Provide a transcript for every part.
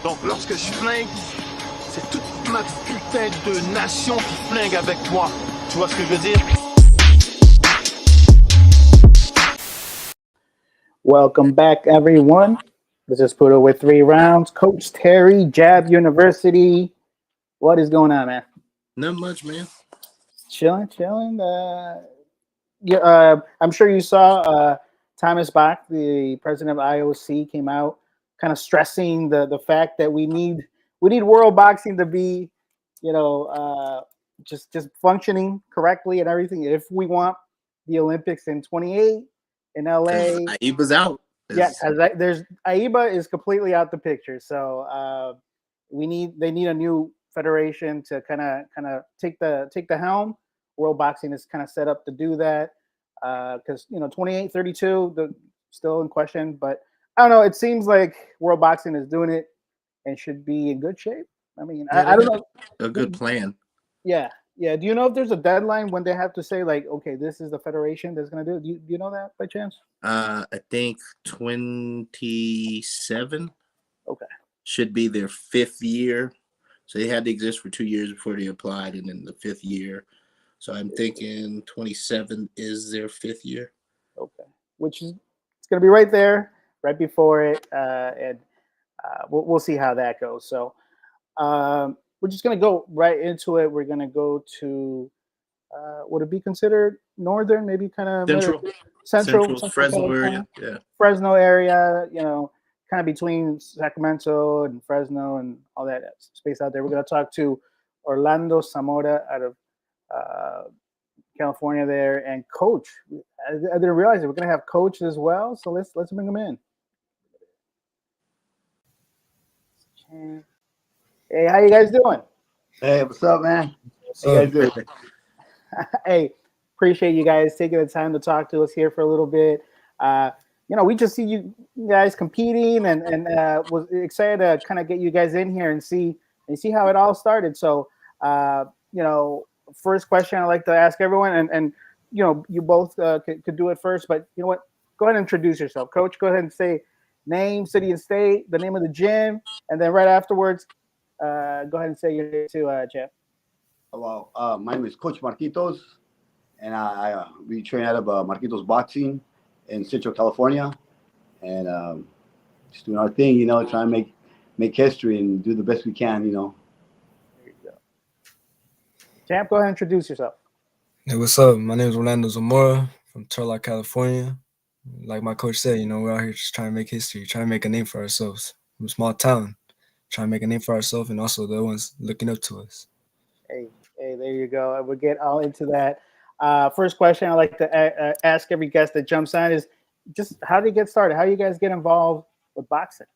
Donc lorsque je flingue, c'est toute ma putain de nation qui flingue avec toi. Tu vois ce que je veux dire? Welcome back, everyone. This is Puto with 3 rounds. Coach Terry, Jab University. What is going on, man? Not much, man. Chilling. I'm sure you saw Thomas Bach, the president of IOC, came out kind of stressing the fact that we need world boxing to be, just functioning correctly and everything if we want the Olympics in 28 in LA. Aiba's out. Yeah, there's Aiba is completely out the picture. So they need a new federation to kind of take the helm. World boxing is kind of set up to do that because 28, 32, still in question. But I don't know. It seems like world boxing is doing it and should be in good shape. I mean, I don't know. A good plan. Yeah. Do you know if there's a deadline when they have to say like, okay, this is the federation that's going to do it? Do you know that by chance? I think 27. Okay. Should be their 5th year. So they had to exist for 2 years before they applied, and then the 5th year. So I'm thinking 27 is their 5th year. Okay. Which is it's going to be right there, right before it, and we'll see how that goes. So we're just going to go right into it. We're going to go to would it be considered northern, maybe kind of central Fresno area. Yeah. Fresno area, kind of between Sacramento and Fresno and all that space out there. We're going to talk to Orlando Zamora out of California there, and Coach. I didn't realize it. We're going to have Coach as well, so let's bring him in. Hey, how you guys doing? Hey, what's up, man? How you guys doing? Hey, appreciate you guys taking the time to talk to us here for a little bit. We just see you guys competing and was excited to kind of get you guys in here and see how it all started. So, first question I like to ask everyone, and you both could do it first, but you know what? Go ahead and introduce yourself, Coach. Go ahead and say name, city, and state, the name of the gym, and then right afterwards, go ahead and say your name to Jeff. Well, my name is Coach Marquitos, and we train out of Marquitos Boxing in Central California, and just doing our thing, trying to make history and do the best we can, There you go. Champ, go ahead and introduce yourself. Hey, what's up? My name is Orlando Zamora from Turlock, California. Like my coach said, we're out here just trying to make history, trying to make a name for ourselves. From a small town, trying to make a name for ourselves and also the ones looking up to us. Hey, there you go. We'll get all into that. First question I like to ask every guest that jumps on is just how did you get started? How do you guys get involved with boxing?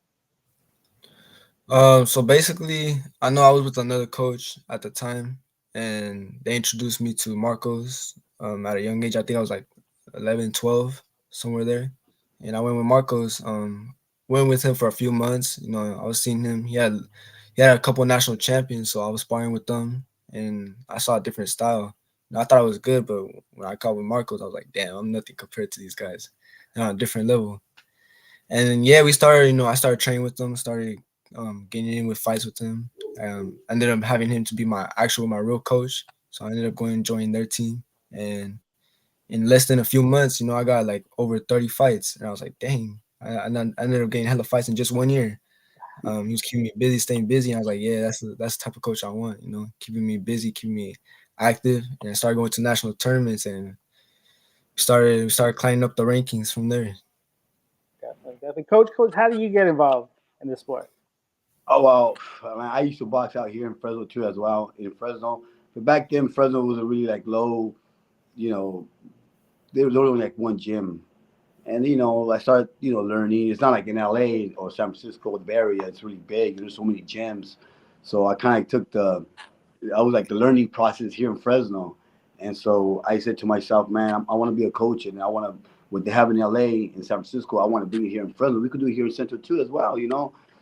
So basically, I know I was with another coach at the time, and they introduced me to Marcos at a young age. I think I was like 11, 12, somewhere there. And I went with Marcos. Went with him for a few months. I was seeing him. He had a couple of national champions, so I was sparring with them, and I saw a different style. I thought I was good, but when I caught with Marcos, I was like, damn, I'm nothing compared to these guys. They're on a different level. And then, we started, I started training with them, started getting in with fights with him. I ended up having him to be my real coach. So I ended up going and joining their team. And in less than a few months, I got like over 30 fights. And I was like, dang, I ended up getting hella fights in just 1 year. He was keeping me busy, staying busy. And I was like, yeah, that's the type of coach I want, keeping me busy, keeping me active. And I started going to national tournaments and we started climbing up the rankings from there. Definitely. Coach, how do you get involved in this sport? Oh, well, I used to box out here in Fresno too as well, in Fresno. But back then, Fresno was a really like low, there was only like one gym. And, I started, learning. It's not like in LA or San Francisco, the Bay Area. It's really big. There's so many gyms. So I kind of took I was like the learning process here in Fresno. And so I said to myself, man, I want to be a coach, and I want to, what they have in LA, in San Francisco, I want to bring it here in Fresno. We could do it here in Central too as well,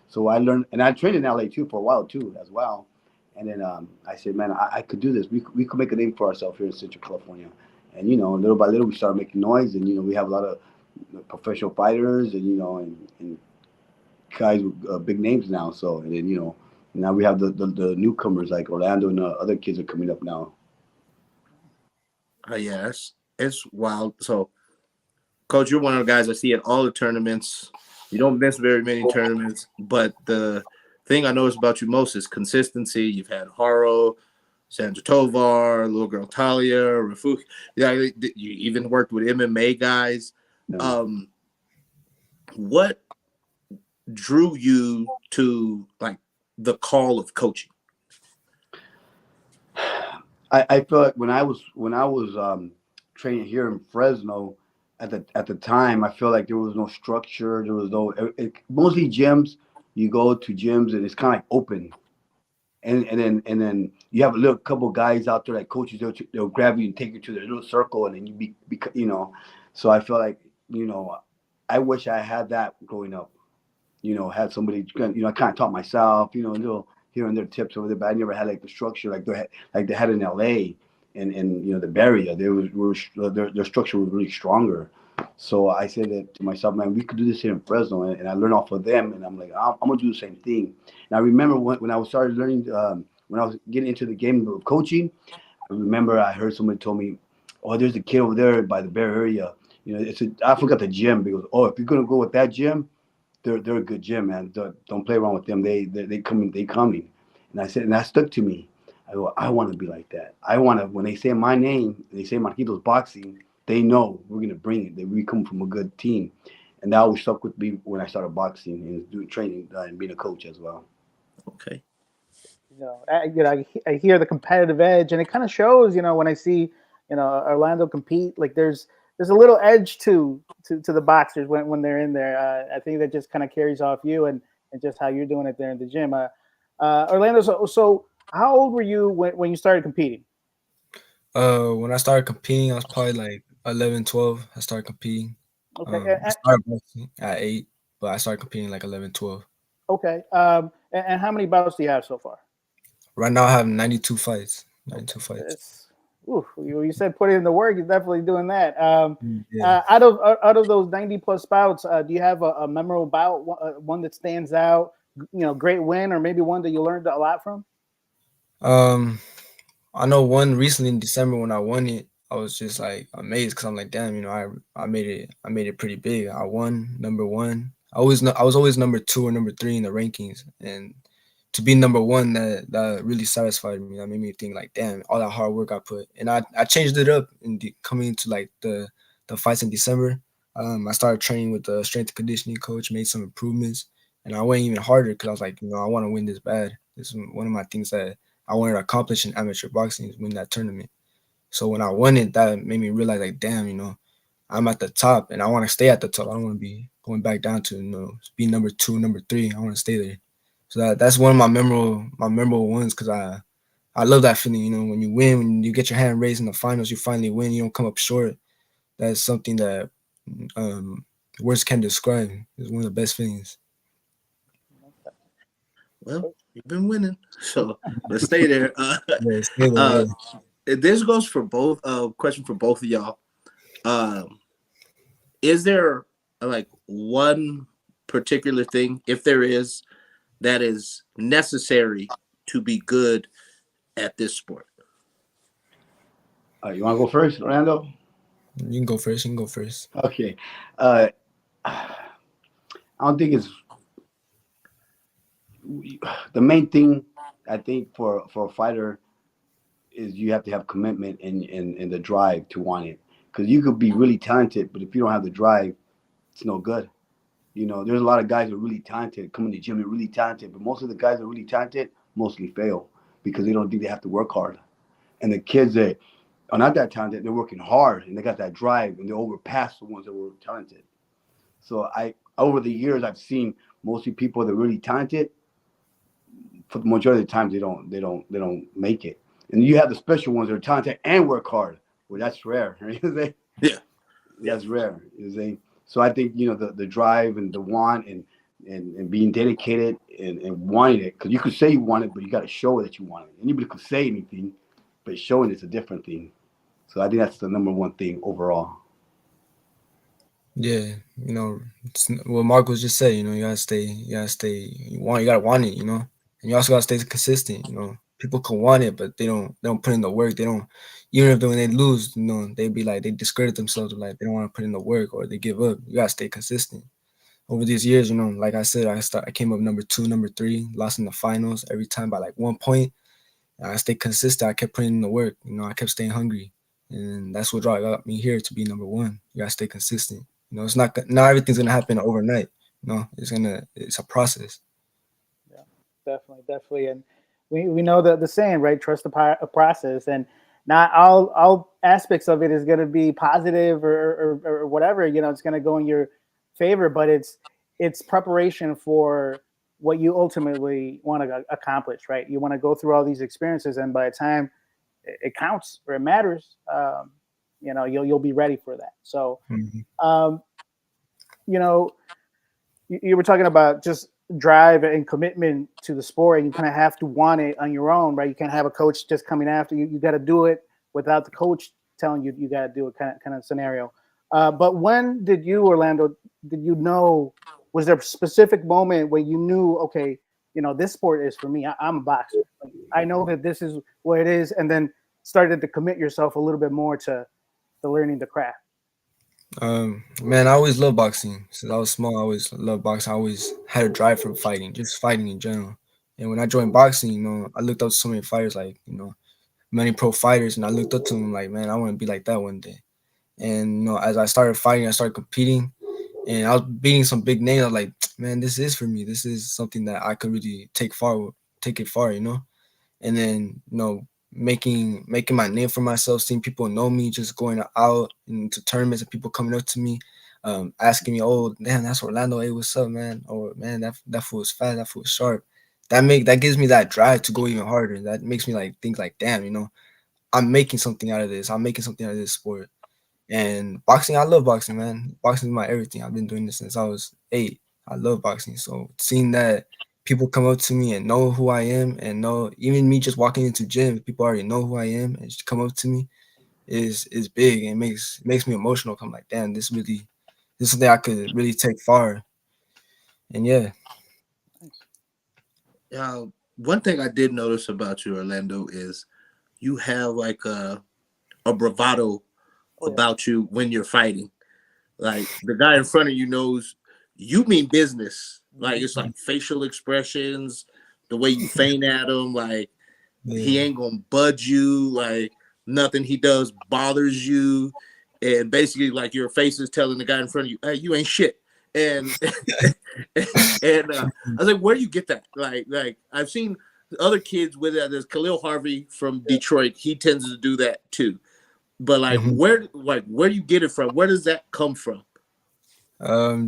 So I learned, and I trained in LA too for a while too as well. And then I said, man, I could do this. We could make a name for ourselves here in Central California. And, little by little, we started making noise, and, we have a lot of professional fighters, and, and guys with big names now. So and then now we have the newcomers like Orlando and other kids are coming up now. Yes, it's wild. So, Coach, you're one of the guys I see at all the tournaments. You don't miss very many tournaments, but the thing I notice about you most is consistency. You've had Haro, Sandra Tovar, little girl Talia, Rafuki. Yeah, you even worked with MMA guys. Yeah. What drew you to like the call of coaching? I feel like when I was training here in Fresno at the time, I feel like there was no structure. There was no mostly gyms. You go to gyms and it's kind of like open, and then you have a little couple guys out there like coaches. They'll grab you and take you to their little circle, and then you be So I feel like I wish I had that growing up. Had somebody, I kind of taught myself, little here and there tips over there, but I never had like the structure like they had in LA and the Bay Area. Their structure was really stronger. So I said that to myself, man, we could do this here in Fresno, and I learned off of them, and I'm like, I'm gonna do the same thing. And I remember when I was started learning, when I was getting into the game of coaching, I remember I heard somebody told me, oh, there's a kid over there by the Bay Area. I forgot the gym because if you're gonna go with that gym, they're a good gym, man. Don't play around with them. They coming. And I said, and that stuck to me. I go, I want to be like that. I want to, when they say my name, they say Marquitos Boxing, they know we're gonna bring it. That we come from a good team, and that always stuck with me when I started boxing and doing training and being a coach as well. Okay. I hear the competitive edge, and it kind of shows. When I see Orlando compete, like there's a little edge to the boxers when they're in there. I think that just kind of carries off you and just how you're doing it there in the gym. Orlando, so how old were you when you started competing? When I started competing, I was probably like 11, 12. I started competing. Okay. I started boxing at 8, but I started competing like 11, 12. Okay. And how many bouts do you have so far? Right now, I have 92 fights. 92 fights. You said put in the work. You're definitely doing that. Yeah. Out of those 90 plus bouts, do you have a memorable bout, one that stands out? Great win, or maybe one that you learned a lot from? I know one recently in December when I won it, I was just like amazed because I'm like, damn, I made it pretty big. I won number 1. I was always number 2 or number 3 in the rankings, and to be number 1, that really satisfied me. That made me think like, damn, all that hard work I put, and I changed it up coming into like the fights in December. I started training with the strength and conditioning coach, made some improvements, and I went even harder because I was like, I want to win this bad. This is one of my things that I wanted to accomplish in amateur boxing, is win that tournament. So when I won it, that made me realize like, damn, I'm at the top and I want to stay at the top. I don't want to be going back down to be number 2, number 3. I want to stay there. So that's one of my memorable ones because I love that feeling. When you win, when you get your hand raised in the finals, you finally win. You don't come up short. That's something that words can't describe. It's one of the best feelings. Well, you've been winning, so let's stay there. Yeah, stay there. This goes for both. Question for both of y'all. Is there like one particular thing, if there is, that is necessary to be good at this sport? You want to go first, Orlando? You can go first. Okay. I don't think it's the main thing. I think for a fighter is you have to have commitment and the drive to want it. Because you could be really talented, but if you don't have the drive, it's no good. There's a lot of guys that are really talented, come in the gym, they're really talented, but most of the guys that are really talented mostly fail because they don't think they have to work hard. And the kids that are not that talented, they're working hard and they got that drive and they overpass the ones that were talented. So over the years, I've seen mostly people that are really talented. For the majority of the times, they don't make it. And you have the special ones that are talented and work hard. Well, that's rare. Yeah, that's rare. So I think the drive and the want and being dedicated and wanting it, because you could say you want it, but you got to show that you want it. Anybody could say anything, but showing it's a different thing. So I think that's the number one thing overall. Yeah, what Marcos just said. You gotta stay. You gotta want it. And you also gotta stay consistent. People can want it, but they don't put in the work. They don't. Even if when they lose, they be like they discredit themselves. Like they don't want to put in the work or they give up. You gotta stay consistent. Over these years, like I said, I came up number 2, number 3, lost in the finals every time by like 1 point. I stayed consistent. I kept putting in the work. I kept staying hungry, and that's what got me here to be number 1. You gotta stay consistent. It's not everything's gonna happen overnight. It's a process. Yeah, definitely. And we know the saying, right? Trust the process, and not all aspects of it is going to be positive or whatever. It's going to go in your favor, but it's preparation for what you ultimately want to accomplish, right? You want to go through all these experiences, and by the time it counts or it matters, you'll be ready for that. So, um, you know, you were talking about just drive and commitment to the sport, and you kind of have to want it on your own, right? You can't have a coach just coming after you. You got to do it without the coach telling you got to do it, kind of scenario. But when did you, Orlando, did you know? Was there a specific moment where you knew, okay, this sport is for me. I'm a boxer. Like, I know that this is what it is, and then started to commit yourself a little bit more to learning the craft. Man, I always loved boxing. Since I was small, I always loved boxing. I always had a drive for fighting, just fighting in general. And when I joined boxing, I looked up to so many fighters, like, many pro fighters, and I looked up to them like, man, I want to be like that one day. And, as I started fighting, I started competing, and I was beating some big names. I was like, man, this is for me. This is something that I could really take it far, And then, making my name for myself, seeing people know me, just going out into tournaments and people coming up to me, asking me, "Oh, damn, that's Orlando. Hey, what's up, man? Or man, that fool was fast. That fool was sharp." That gives me that drive to go even harder. That makes me like think like, damn, I'm making something out of this. I'm making something out of this sport. And boxing, I love boxing, man. Boxing is my everything. I've been doing this since I was 8. I love boxing. So seeing that people come up to me and know who I am and know even me just walking into gym, people already know who I am and just come up to me is big and makes me emotional. I'm like, damn, this is something I could really take far. And yeah. One thing I did notice about you, Orlando, is you have like a bravado about you when you're fighting. Like the guy in front of you knows you mean business. Like it's like facial expressions, the way you feint at him, like he ain't gonna budge you, like nothing he does bothers you. And basically like your face is telling the guy in front of you, hey, you ain't shit. And and I was like, where do you get that? Like I've seen other kids with that. There's Khalil Harvey from Detroit. He tends to do that too. But like where do you get it from? Where does that come from?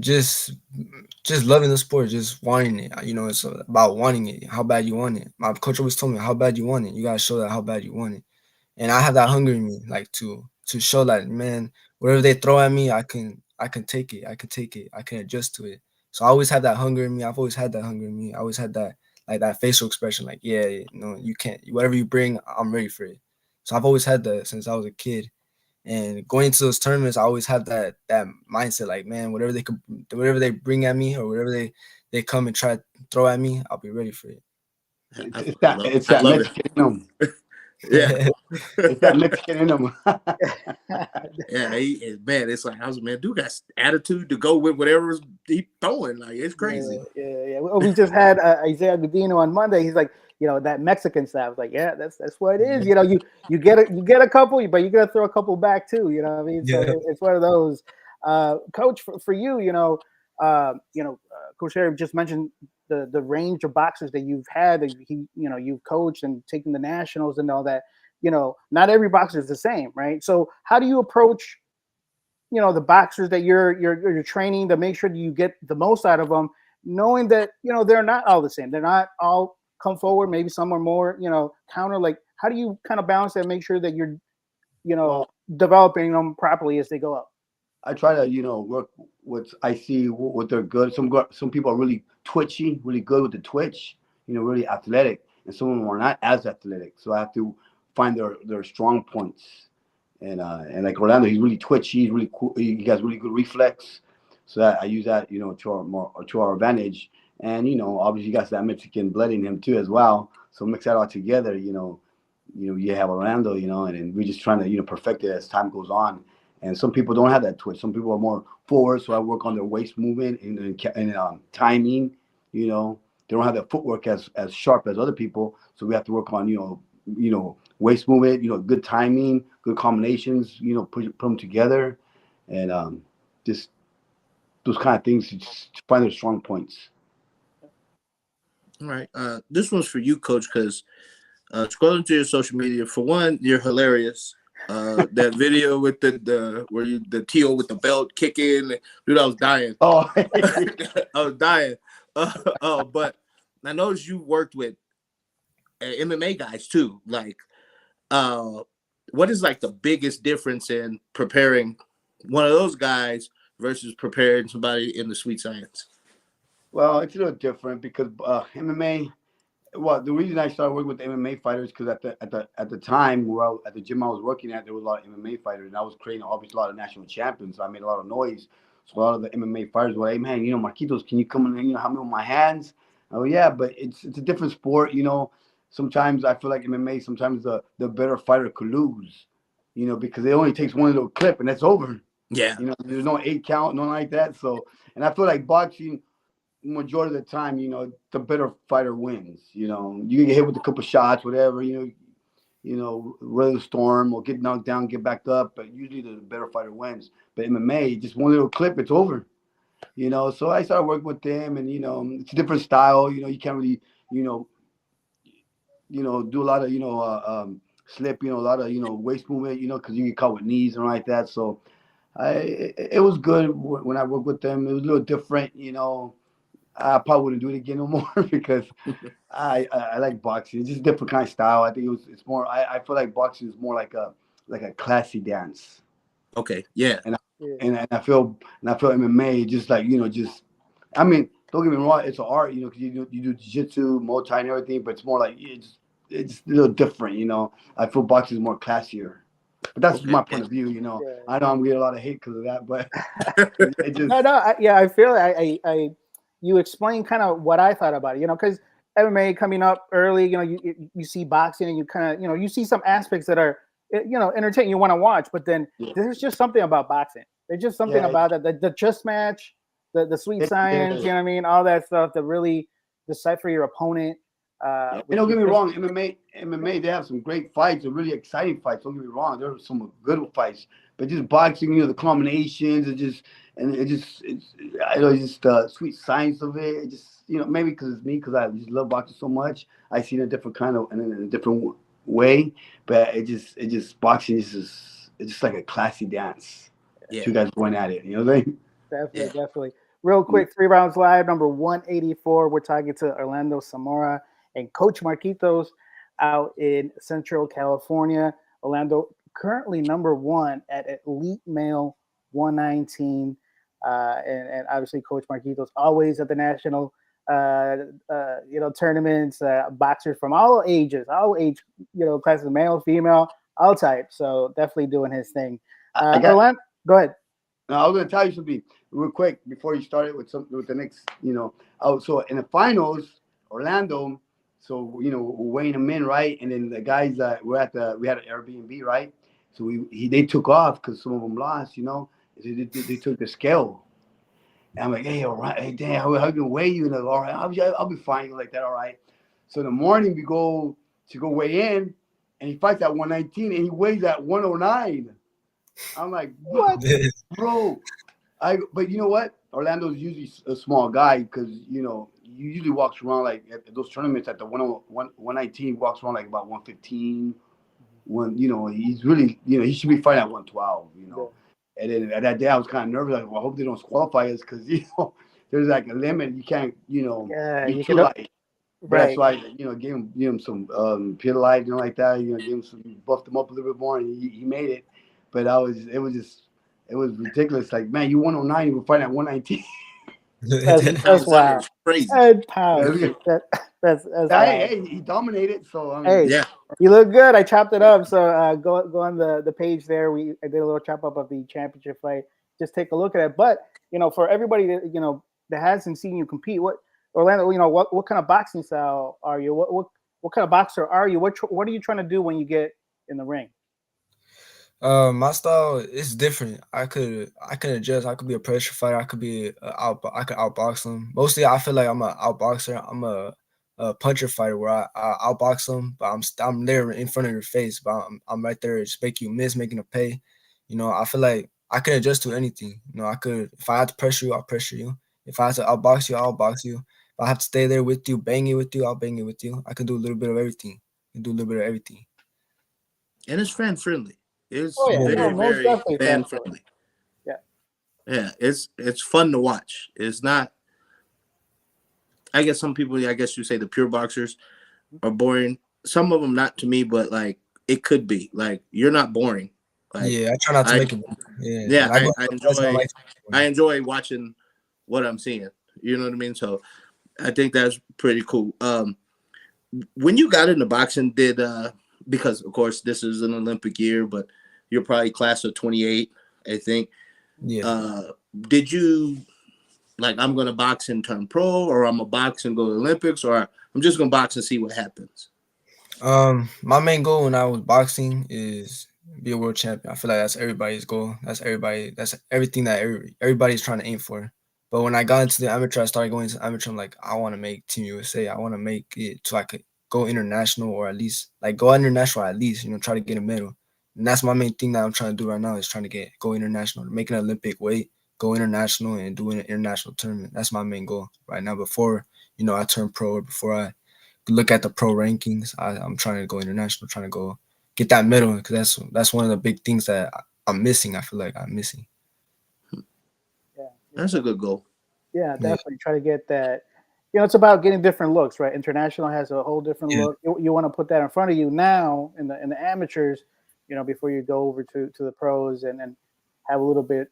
Just loving the sport, just wanting it. It's about wanting it. How bad you want it. My coach always told me how bad you want it. You gotta show that how bad you want it. And I have that hunger in me, like to show that, man, whatever they throw at me, I can take it. I can take it. I can adjust to it. So I always had that hunger in me. I've always had that hunger in me. I always had that like that facial expression, like, yeah, you can't. Whatever you bring, I'm ready for it. So I've always had that since I was a kid. And going into those tournaments, I always have that mindset, like, man, whatever they bring at me or whatever they come and try to throw at me, I'll be ready for it. It's that Mexican in them. Yeah. It's that Mexican in them. Yeah, man, it's like, man, dude got attitude to go with whatever he's throwing. Like, it's crazy. Yeah. Well, we just had Isaiah Godino on Monday. He's like, that Mexican stuff. I was like, yeah, that's what it is. You get a couple, but you got to throw a couple back too. You know what I mean? So it's one of those. Coach, for you, Coach Harry just mentioned the range of boxers that you've had. That you've coached and taken the nationals and all that. Not every boxer is the same, right? So how do you approach, the boxers that you're training to make sure that you get the most out of them, knowing that they're not all the same. They're not all come forward. Maybe some are more counter. Like, how do you kind of balance that and make sure that you're developing them properly as they go up? I try to work what I see what they're good. Some people are really twitchy, really good with the twitch. Really athletic, and some of them are not as athletic. So I have to find their strong points And like Orlando, he's really twitchy. He's really cool. He has really good reflex. So that I use that, to our advantage. And obviously, he got that Mexican blood in him too as well. So mix that all together, you have Orlando, and we're just trying to, perfect it as time goes on. And some people don't have that twitch. Some people are more forward, so I work on their waist movement and timing. They don't have the footwork as sharp as other people, so we have to work on waist movement, good timing, good combinations, put them together, and just those kind of things to just find their strong points. All right. This one's for you, Coach, because scrolling through your social media, for one, you're hilarious. That video with the T.O. with the belt kicking, dude, I was dying. Oh, I was dying. But I noticed you worked with MMA guys too. Like, what is like the biggest difference in preparing one of those guys versus preparing somebody in the sweet science? well, it's a little different because MMA. Well, the reason I started working with MMA fighters because at the time at the gym I was working at, there was a lot of MMA fighters, and I was creating obviously a lot of national champions. So I made a lot of noise. So a lot of the MMA fighters were like, "Hey man, Marquitos, can you come in and help me with my hands?" Oh yeah, but it's a different sport. Sometimes I feel like MMA. Sometimes the better fighter could lose. Because it only takes one little clip and that's over. Yeah. There's no 8 count, nothing like that. So, and I feel like boxing, majority of the time, the better fighter wins. You can get hit with a couple shots, whatever, weather the storm or get knocked down, get back up, but usually the better fighter wins. But MMA, just one little clip, it's over. So I started working with them, and it's a different style. You can't really, do a lot of slip, a lot of waist movement, because you get caught with knees and like that. So it was good when I worked with them. It was a little different, I probably wouldn't do it again no more because I like boxing. It's just a different kind of style. I think it's more. I feel like boxing is more like a classy dance. Okay. Yeah. And I feel MMA just like I mean, don't get me wrong, it's an art, because you do jiu-jitsu, Muay Thai and everything, but it's more like it's a little different, I feel boxing is more classier. But that's my point of view, Yeah. I know I'm getting a lot of hate because of that, but it just I feel I you explain kind of what I thought about it, because MMA coming up early, you see boxing and you kind of, you see some aspects that are, entertaining, you want to watch, but then there's just something about boxing. There's just something about it, the just match, the sweet science, you know what I mean, all that stuff to really decipher your opponent. And don't get me wrong, MMA, they have some great fights, really exciting fights. Don't get me wrong, there are some good fights, but just boxing, the combinations, it's the sweet science of it. It just, maybe because it's me, because I just love boxing so much. I see it in a different kind of, and in a different way. But boxing is it's just like a classy dance. Yeah. Two guys going at it. You know what I mean? Definitely. Real quick, 3 Rounds Live, number 184. We're talking to Orlando Zamora and Coach Marquitos out in Central California. Orlando currently number 1 at Elite Male 119. And obviously Coach Marquitos always at the national tournaments, boxers from all age, classes, male, female, all types. So definitely doing his thing. Orlando, go ahead. Now, I was going to tell you something real quick before you started with the next, so in the finals, Orlando, so, we're weighing them in, right? And then the guys we had an Airbnb, right? So they took off because some of them lost, they took the scale. And I'm like, hey, all right, hey, damn, how can weigh you? And like, all right, I'll be fine like that, all right. So in the morning we go weigh in, and he fights at 119, and he weighs at 109. I'm like, what, bro? But you know what? Orlando's usually a small guy because he usually walks around like at those tournaments at the 119, walks around like about 115. He's really he should be fighting at 112. And then at that day I was kind of nervous. Like, well, I hope they don't disqualify us because there's like a limit. You can't be too light. But that's why gave him some Pedialyte, like that. Gave him some, buffed him up a little bit more, and he made it. But it was ridiculous. Like, man, you 109, you were fighting at 119. That's wild. That is crazy. 10 pounds. Yeah. That's Hey, wild. hey, he dominated. So I mean, Hey, Yeah. you look good. I chopped it up. So go on the page there. I did a little chop up of the championship fight. Just take a look at it. But for everybody that hasn't seen you compete, what Orlando, what kind of boxing style are you? What kind of boxer are you? What are you trying to do when you get in the ring? My style is different. I could adjust. I could be a pressure fighter. I could be I could outbox them. Mostly, I feel like I'm a outboxer. I'm a puncher fighter where I outbox them, but I'm there in front of your face, but I'm right there to make you miss, making a pay. I feel like I can adjust to anything. I could, if I have to pressure you, I'll pressure you. If I have to outbox you, I'll box you. If I have to stay there with you, bang it with you, I'll bang it with you. I can do a little bit of everything. I can do a little bit of everything. And it's fan friendly. It's Oh yeah, Yeah. no, very, most very definitely. fan friendly. Yeah. Yeah, it's fun to watch. It's not. I guess some people, I guess you say the pure boxers are boring. Some of them not to me, but like it could be. Like you're not boring. Like Yeah, I try not to I, make it. Yeah, yeah, and I go. I That's my enjoy. life. I enjoy watching what I'm seeing. You know what I mean? So I think that's pretty cool. When you got into boxing, because of course this is an Olympic year, but you're probably class of 28, I think. Yeah. Did you like I'm gonna box and turn pro, or I'm gonna box and go to the Olympics, or I'm just gonna box and see what happens? My main goal when I was boxing is be a world champion. I feel like that's everybody's goal. That's everybody. That's everything that everybody's trying to aim for. But when I got into the amateur, I started going to amateur. I'm like, I want to make Team USA. I want to make it so I could go international, or at least like go international. At least try to get a medal. And that's my main thing that I'm trying to do right now is trying to go international, make an Olympic weight, go international, and do an international tournament. That's my main goal right now. Before I turn pro, or before I look at the pro rankings. I'm trying to go international, trying to go get that medal because that's one of the big things that I'm missing. I feel like I'm missing. Yeah, That's a good goal. yeah, Yeah. definitely try to get that. It's about getting different looks, right? International has a whole different Yeah. look. You want to put that in front of you now in the amateurs, before you go over to the pros and then have a little bit,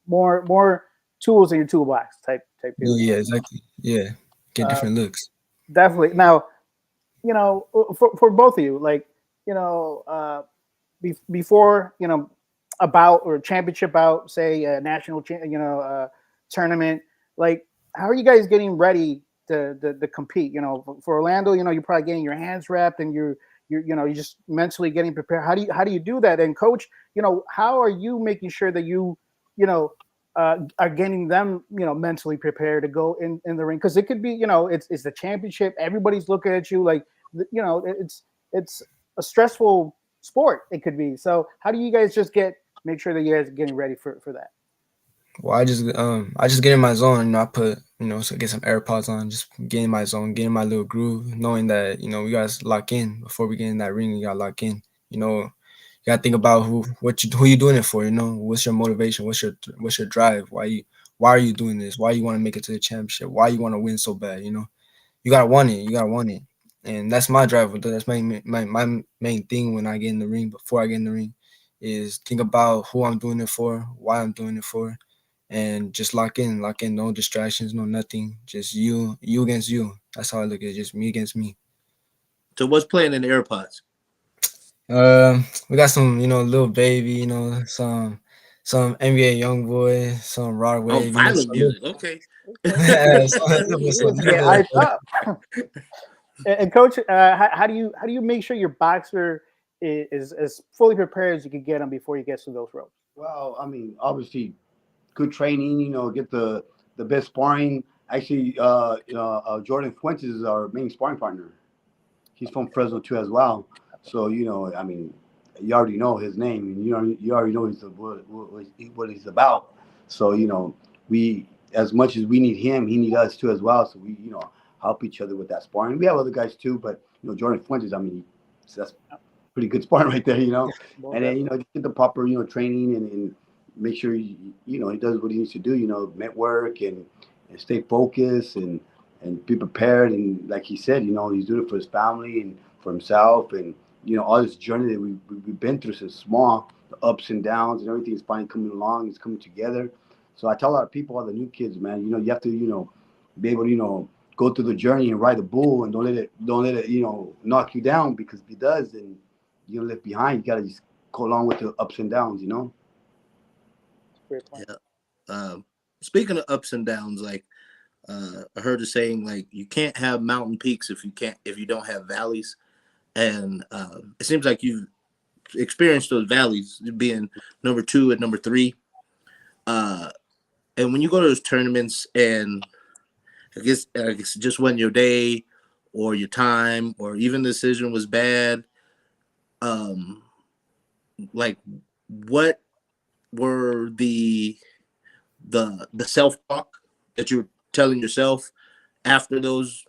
more tools in your toolbox type deal. Yeah, exactly. Yeah, get Uh, different looks. definitely. Now, for both of you, like, before, a bout or a championship bout, say a national, tournament, like, how are you guys getting ready to compete? For Orlando, you're probably getting your hands wrapped and you're just mentally getting prepared. How do you do that? And coach, how are you making sure that are getting them, mentally prepared to go in the ring? Because it could be, it's the championship. Everybody's looking at you like, it's a stressful sport. It could be. So how do you guys just make sure that you guys are getting ready for that? Well, I just get in my zone. I put so get some AirPods on, just get in my zone, get in my little groove, knowing that we gotta lock in before we get in that ring. You gotta lock in. You gotta think about who you doing it for. What's your motivation? What's your drive? Why are you doing this? Why you want to make it to the championship? Why you want to win so bad? You gotta want it. You gotta want it. And that's my drive. That's my main thing when I get in the ring. Before I get in the ring, is think about who I'm doing it for, why I'm doing it for, and just lock in. No distractions, no nothing. Just you against you. That's how I look at it. Just me against me. So what's playing in the AirPods? We got some, little baby, some NBA YoungBoy, some Rod Oh, Wave, violent music. Okay. Just get hyped up. And coach, how do you make sure your boxer is as fully prepared as you can get him before he gets to those ropes? well, I mean, obviously, good training. Get the best sparring. Actually, Jordan Fuentes is our main sparring partner. He's from Fresno too as well. So I mean, you already know his name, and you already know what he's about. So we as much as we need him, he need us too as well. So we help each other with that sparring. We have other guys too, but Jordan Fuentes, I mean, that's pretty good sparring right there. And then get the proper training and make sure he does what he needs to do. Network and stay focused and be prepared. And like he said, he's doing it for his family and for himself. And, all this journey that we've been through since small, the ups and downs and everything is finally coming along. It's coming together. So I tell a lot of people, all the new kids, man, you know, you have to, you know, be able to, you know, go through the journey and ride the bull, and don't let it, you know, knock you down, because if it does, then you're gonna live behind. You gotta just go along with the ups and downs, you know. Great point. Yeah. Speaking of ups and downs, like I heard the saying, like you can't have mountain peaks if you don't have valleys, and it seems like you've experienced those valleys, being number 2 and number 3. And when you go to those tournaments, and I guess it just wasn't your day, or your time, or even the decision was bad. Like, what were the self talk that you were telling yourself after those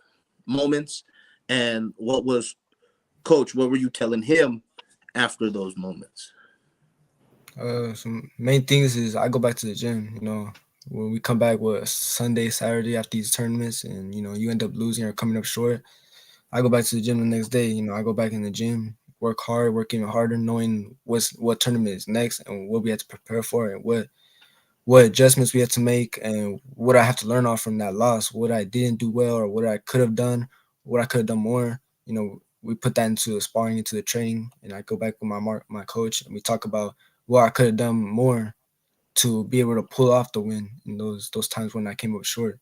moments, and what was Coach? What were you telling him after those moments? Some main things is I go back to the gym. You know, when we come back with Sunday, Saturday after these tournaments, and you know you end up losing or coming up short, I go back to the gym the next day. You know, I go back in the gym, work hard, work even harder, knowing what tournament is next and what we have to prepare for, and what adjustments we have to make, and what I have to learn off from that loss, what I didn't do well, or what I could have done, what I could have done more. You know, we put that into the sparring, into the training, and I go back with my coach, and we talk about what I could have done more to be able to pull off the win in those times when I came up short.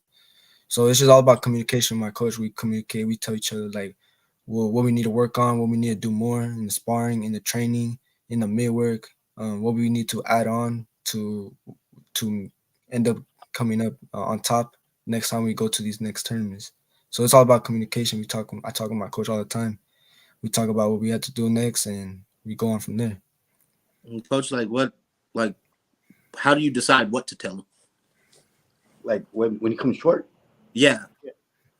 So it's just all about communication with my coach. We communicate, we tell each other like what we need to work on, what we need to do more in the sparring, in the training, in the mid work, what we need to add on to end up coming up on top next time we go to these next tournaments. So it's all about communication. I talk with my coach all the time. We talk about what we had to do next, and we go on from there. And Coach, like, how do you decide what to tell him? Like when he comes short. Yeah.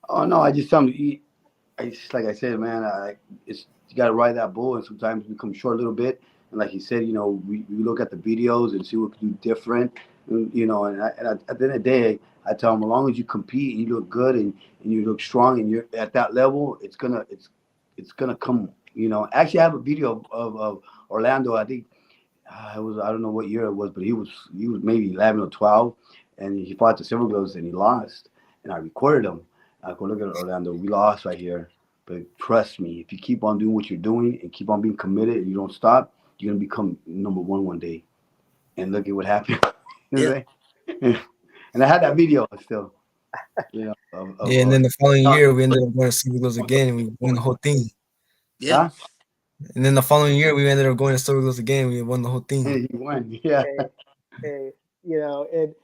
Oh no, I just tell him. I just, like I said, man, it's you got to ride that bull, and sometimes we come short a little bit. And like he said, you know, we look at the videos and see what we can do different. And, you know, at the end of the day, I tell him, as long as you compete and you look good and you look strong and you're at that level, it's gonna come. You know, actually, I have a video of Orlando. I think it was, I don't know what year it was, but he was maybe 11 or 12, and he fought the Silver Gloves and he lost. And I recorded him. I go, look at Orlando, we lost right here. But trust me, if you keep on doing what you're doing and keep on being committed and you don't stop, you're gonna become number one day. And look at what happened. Yeah. And I had that video still. You know, Yeah, and then the following year we ended up going to Silver Gloves again, and we won the whole thing. Yeah. huh? And then the following year we ended up going to Silver Gloves again, we won the whole thing. He won. Yeah. Hey, you know, and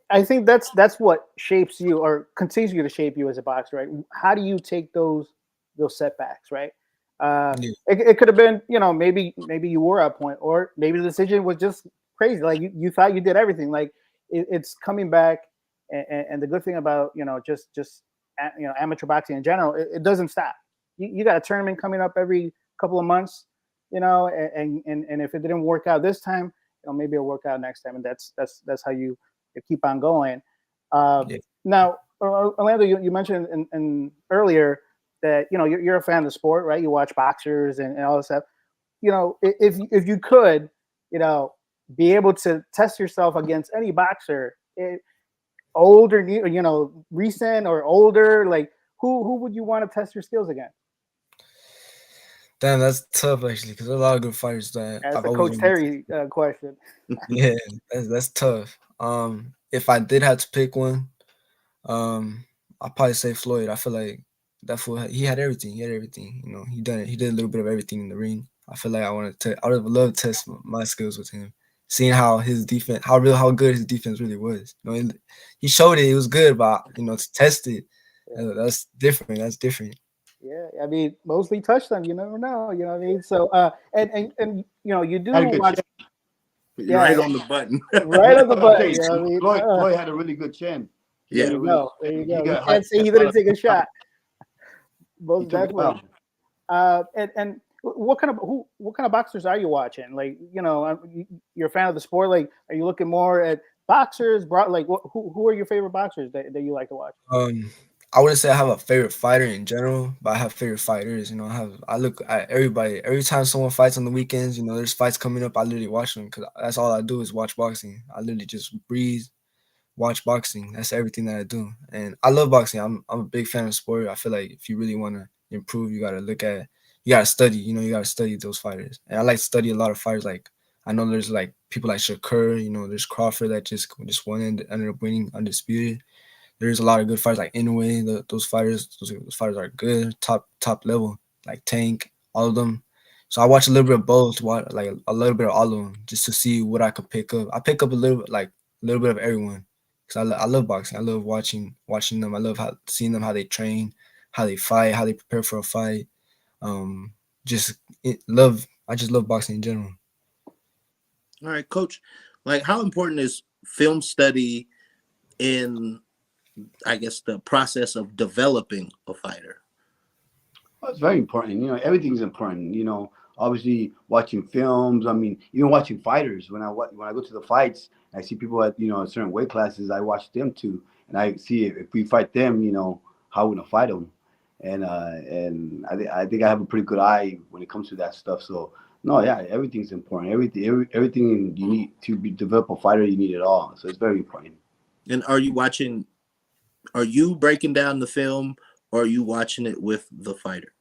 I think that's what shapes you or continues to shape you as a boxer, right? How do you take those setbacks, right? Yeah. It could have been, you know, maybe you were at a point, or maybe the decision was just crazy. Like you thought you did everything. Like it's coming back, and the good thing about, you know, just you know, amateur boxing in general, it doesn't stop. You got a tournament coming up every couple of months, you know, and if it didn't work out this time, you know, maybe it'll work out next time, and that's how you keep on going. Yeah. Now, Orlando, you mentioned in earlier that, you know, you're a fan of the sport, right? You watch boxers and all this stuff. You know, if you could, you know, be able to test yourself against any boxer, older, you know, recent or older, like who would you want to test your skills against? Damn, that's tough actually, because there's a lot of good fighters that That's I've a always Coach wanted Terry question. Yeah, that's tough. If I did have to pick one, I'd probably say Floyd. I feel like that fool he had everything. He had everything. You know, he done it. He did a little bit of everything in the ring. I feel like I would have loved to test my skills with him, seeing how his defense, how good his defense really was. You know, he showed it. It was good, but you know, to test it, that's different. That's different. Yeah, I mean, mostly touchdown. You never know. You know what I mean? So, and you know, you do Had a good watch. chin. Yeah, Right on the button. right on the I'm button. saying, You know what I mean? Floyd had a really good chin. He There had Yeah. a you really go. good There you chin. He go. You got can't say he didn't take a shot. He Most took it definitely. well. And what kind of boxers are you watching? Like, you know, you're a fan of the sport. Like, are you looking more at boxers? Like, who are your favorite boxers that you like to watch? I wouldn't say I have a favorite fighter in general, but I have favorite fighters. I look at everybody. Every time someone fights on the weekends, there's fights coming up. I literally watch them because that's all I do is watch boxing. I literally just breathe, watch boxing. That's everything that I do, and I love boxing. I'm a big fan of sport. I feel like if you really want to improve, you gotta study. You gotta study those fighters, and I like to study a lot of fighters. Like I know there's like people like Shakur. There's Crawford that just won and ended up winning undisputed. There's a lot of good fighters like Inoue. Those fighters are good, top level, like Tank, all of them. So I watch a little bit of both, like a little bit of all of them, just to see what I could pick up. I pick up a little bit of everyone, because I love boxing. I love watching them. I love seeing them, how they train, how they fight, how they prepare for a fight. Um, I just love boxing in general. All right, Coach. Like, how important is film study in, I guess, the process of developing a fighter? Well, it's very important. Everything's important. Obviously watching films. I mean, even watching fighters. When I go to the fights, I see people at certain weight classes. I watch them too, and I see if we fight them, how we're gonna fight them. And I think I have a pretty good eye when it comes to that stuff. So no, yeah, everything's important. Everything you need to develop a fighter, you need it all. So it's very important. And are you breaking down the film, or are you watching it with the fighter?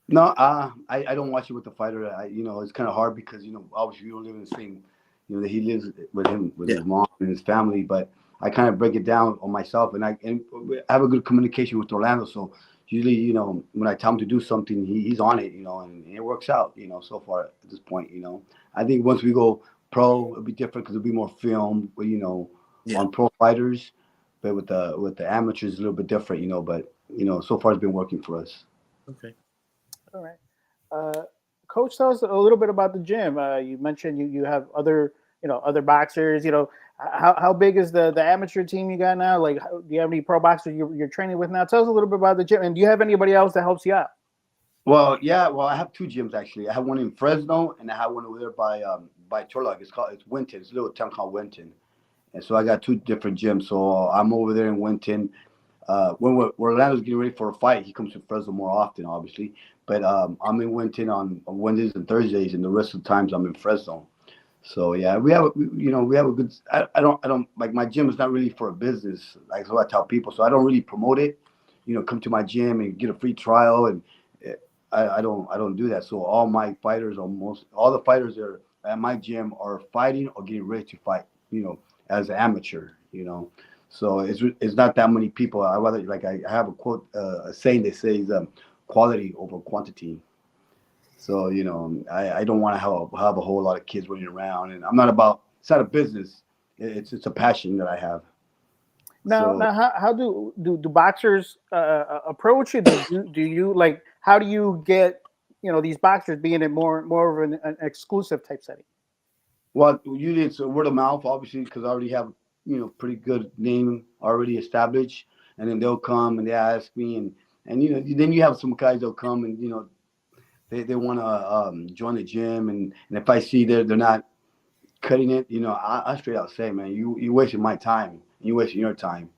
No, I don't watch it with the fighter. It's kind of hard because obviously we don't live in the same. That he lives with his mom and his family. But I kind of break it down on myself, and I have a good communication with Orlando. So usually, when I tell him to do something, he's on it. And it works out. So far at this point, I think once we go pro, it'll be different because it'll be more film. On pro fighters, but with the amateurs, it's a little bit different. But so far it's been working for us. Okay. All right. Coach, tell us a little bit about the gym. You mentioned you have other boxers. How big is the amateur team you got now? Like, do you have any pro boxers you're training with now? Tell us a little bit about the gym, and do you have anybody else that helps you out? Well, yeah. Well, I have two gyms actually. I have one in Fresno, and I have one over there by Turlock. It's Winton. It's a little town called Winton, and so I got two different gyms. So I'm over there in Winton. When Orlando's getting ready for a fight, he comes to Fresno more often, obviously. But I'm in Winton on Wednesdays and Thursdays, and the rest of the times I'm in Fresno. So yeah, we have a good. I don't like, my gym is not really for a business. Like, so I tell people, so I don't really promote it. Come to my gym and get a free trial, and I don't do that. So all my fighters, almost all the fighters that are at my gym, are fighting or getting ready to fight. As an amateur. So it's not that many people. I rather, like, I have a quote, a saying that says quality over quantity. So I don't want to have a whole lot of kids running around, and it's not a business. It's a passion that I have. Now, how do boxers approach it? Do you like, how do you get these boxers being in more of an exclusive type setting? Well, usually it's a word of mouth, obviously, because I already have pretty good name already established, and then they'll come and they ask me, and then you have some guys that'll come and they want to join the gym, and if I see they're not cutting it, I straight out say, man, you wasting my time, and you wasting your time.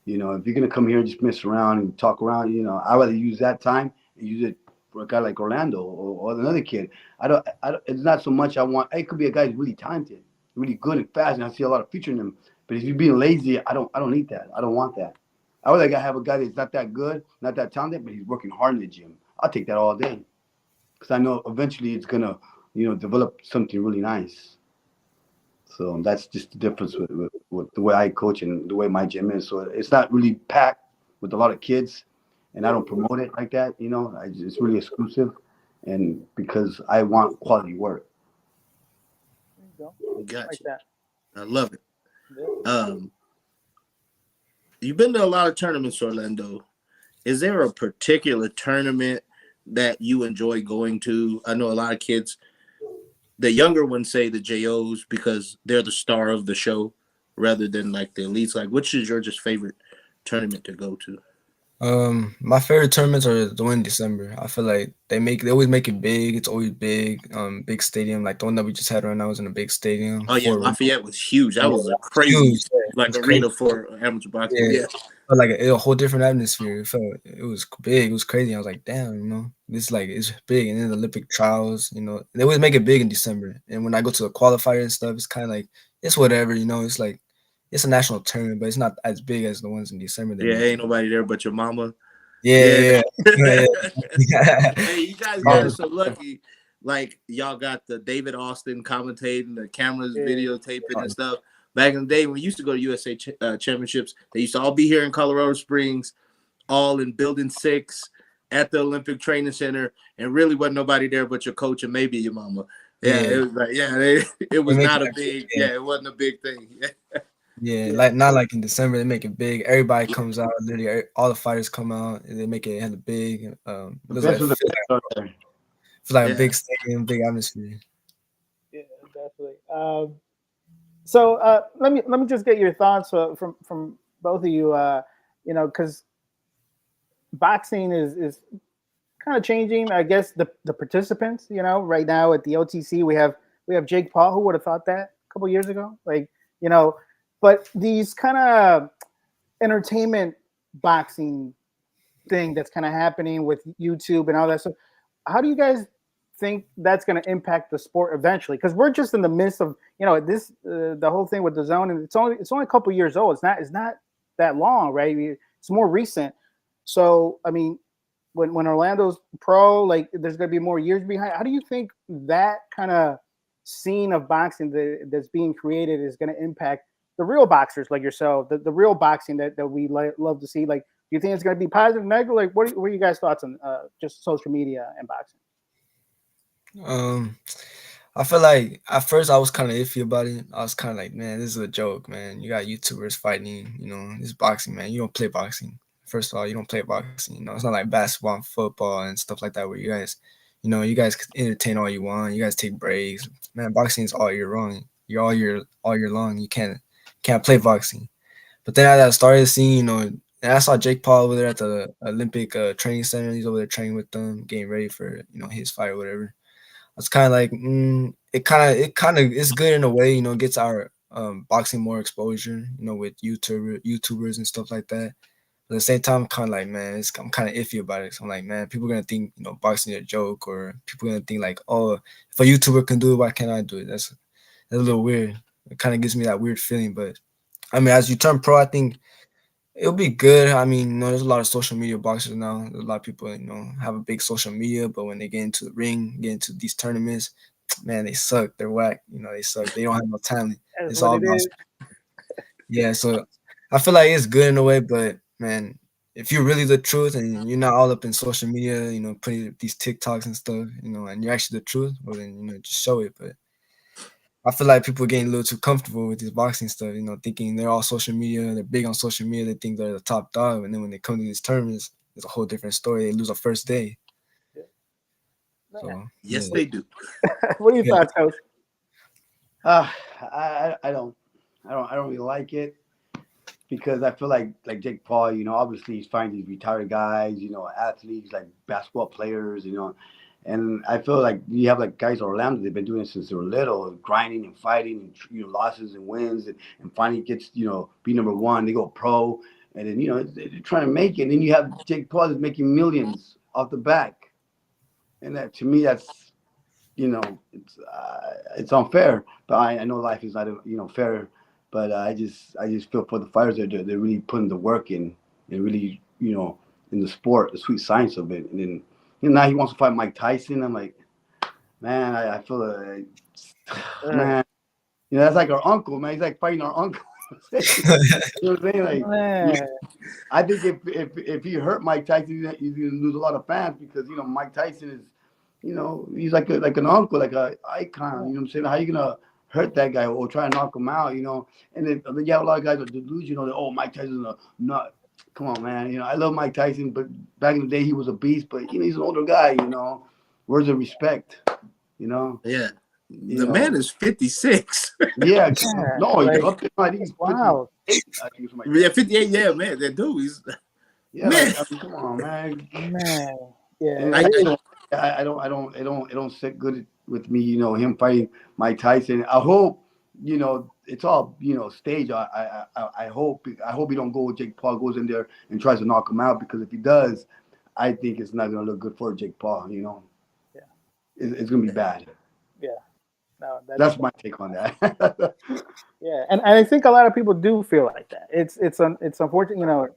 If you're gonna come here and just mess around and talk around, I'd rather use that time and use it for a guy like Orlando or another kid. I don't. It's not so much I want. It could be a guy who's really talented, really good and fast, and I see a lot of future in him. But if you're being lazy, I don't need that. I don't want that. I would like to have a guy that's not that good, not that talented, but he's working hard in the gym. I'll take that all day, because I know eventually it's gonna, develop something really nice. So that's just the difference with the way I coach and the way my gym is. So it's not really packed with a lot of kids, and I don't promote it like that. It's really exclusive, and because I want quality work. There you go. Gotcha. Like that. I love it. Yeah. You've been to a lot of tournaments, Orlando. Is there a particular tournament that you enjoy going to? I know a lot of kids, the younger ones, say the JOs because they're the star of the show rather than like the elites. Like, which is your just favorite tournament to go to? My favorite tournaments are the one in December. I feel like they always make it big. It's always big. Big stadium. Like the one that we just had right now was in a big stadium. Oh yeah, Lafayette was huge. That was a crazy huge. like arena for amateur boxing. Yeah. felt like a whole different atmosphere. It was big. It was crazy. I was like, damn, this like it's big. And then the Olympic trials, they always make it big in December. And when I go to the qualifier and stuff, it's kind of like it's whatever. It's like it's a national tournament, but it's not as big as the ones in December. Yeah, ain't nobody there but your mama. Yeah. Hey, you guys are so lucky. Like y'all got the David Austin commentating, the cameras videotaping and stuff. Back in the day when we used to go to USA championships, they used to all be here in Colorado Springs, all in Building 6 at the Olympic Training Center, and really wasn't nobody there but your coach and maybe your mama. Yeah, it was like it was not a big it wasn't a big thing. Like not like in December they make it big. Everybody comes out, literally all the fighters come out and they make it hella big. It was like a big stadium, big atmosphere. Yeah, definitely. So let me just get your thoughts from both of you. Because boxing is kind of changing. I guess the participants. Right now at the OTC we have Jake Paul. Who would have thought that a couple years ago? But these kind of entertainment boxing thing that's kind of happening with YouTube and all that stuff. How do you guys think that's going to impact the sport eventually? Because we're just in the midst of this the whole thing with the zone, and it's only a couple years old. It's not that long, right? It's more recent. So I mean, when Orlando's pro, like there's going to be more years behind. How do you think that kind of scene of boxing that's being created is going to impact the real boxers like yourself, the real boxing that we love to see? Like, do you think it's going to be positive, negative? Like, what are you guys' thoughts on just social media and boxing? I feel like at first I was kind of iffy about it. I was kind of like, man, this is a joke, man. You got YouTubers fighting, this boxing, man. You don't play boxing. First of all, you don't play boxing. It's not like basketball and football and stuff like that where you guys, you guys can entertain all you want. You guys take breaks. Man, boxing is all year long. You're all year long. You can't play boxing. But then as I started seeing, and I saw Jake Paul over there at the Olympic training center. He's over there training with them, getting ready for his fight or whatever. I was kind of like, it kind of is good in a way, gets our boxing more exposure, with YouTubers and stuff like that. But at the same time, I'm kind of like, man, I'm kind of iffy about it. So I'm like, man, people are gonna think, boxing is a joke, or people are gonna think like, oh, if a YouTuber can do it, why can't I do it? That's a little weird. It kind of gives me that weird feeling. But I mean, as you turn pro, I think it'll be good. I mean, there's a lot of social media boxers now. There's a lot of people, have a big social media, but when they get into the ring, get into these tournaments, man, they suck. They're whack. They suck. They don't have no talent. It's all about. Yeah, so I feel like it's good in a way, but man, if you're really the truth and you're not all up in social media, putting these TikToks and stuff, and you're actually the truth, well then, just show it. But I feel like people are getting a little too comfortable with this boxing stuff, thinking they're all social media, they're big on social media, they think they're the top dog, and then when they come to these tournaments, it's a whole different story. They lose the first day. So, yes, they do. What are your thoughts, Coach? I don't really like it, because I feel like Jake Paul, obviously he's finding these retired guys, athletes like basketball players, and I feel like you have like guys in Orlando, they've been doing it since they were little, grinding and fighting, and losses and wins, and finally gets be number one. They go pro, and then they're trying to make it. And then you have Jake Paul is making millions off the back, and that to me that's it's unfair. But I know life is not fair. But I just feel for the fighters that they're really putting the work in, and really in the sport, the sweet science of it, and then. Now he wants to fight Mike Tyson. I'm like, man, I feel like, man, that's like our uncle, man. He's like fighting our uncle. You know what I'm saying? Like, I think if he hurt Mike Tyson, he's gonna lose a lot of fans, because Mike Tyson is, he's like an uncle, like an icon. You know what I'm saying? How you gonna hurt that guy or try to knock him out? And then you have a lot of guys that are delusional. That, Mike Tyson's a nut. Come on, man. I love Mike Tyson, but back in the day he was a beast. But he's an older guy. Where's the respect? Yeah, the man is 56. Yeah, no, he's up there. I think he's wow. 58. 58. Yeah, man, that dude. He's man. Come on, man. Man, yeah. I don't sit good with me. Him fighting Mike Tyson. I hope it's all stage. I hope he don't go. Jake Paul goes in there and tries to knock him out, because if he does, I think it's not going to look good for Jake Paul. Yeah. It's going to be bad. Yeah. No, That's my take on that. yeah, and I think a lot of people do feel like that. It's unfortunate,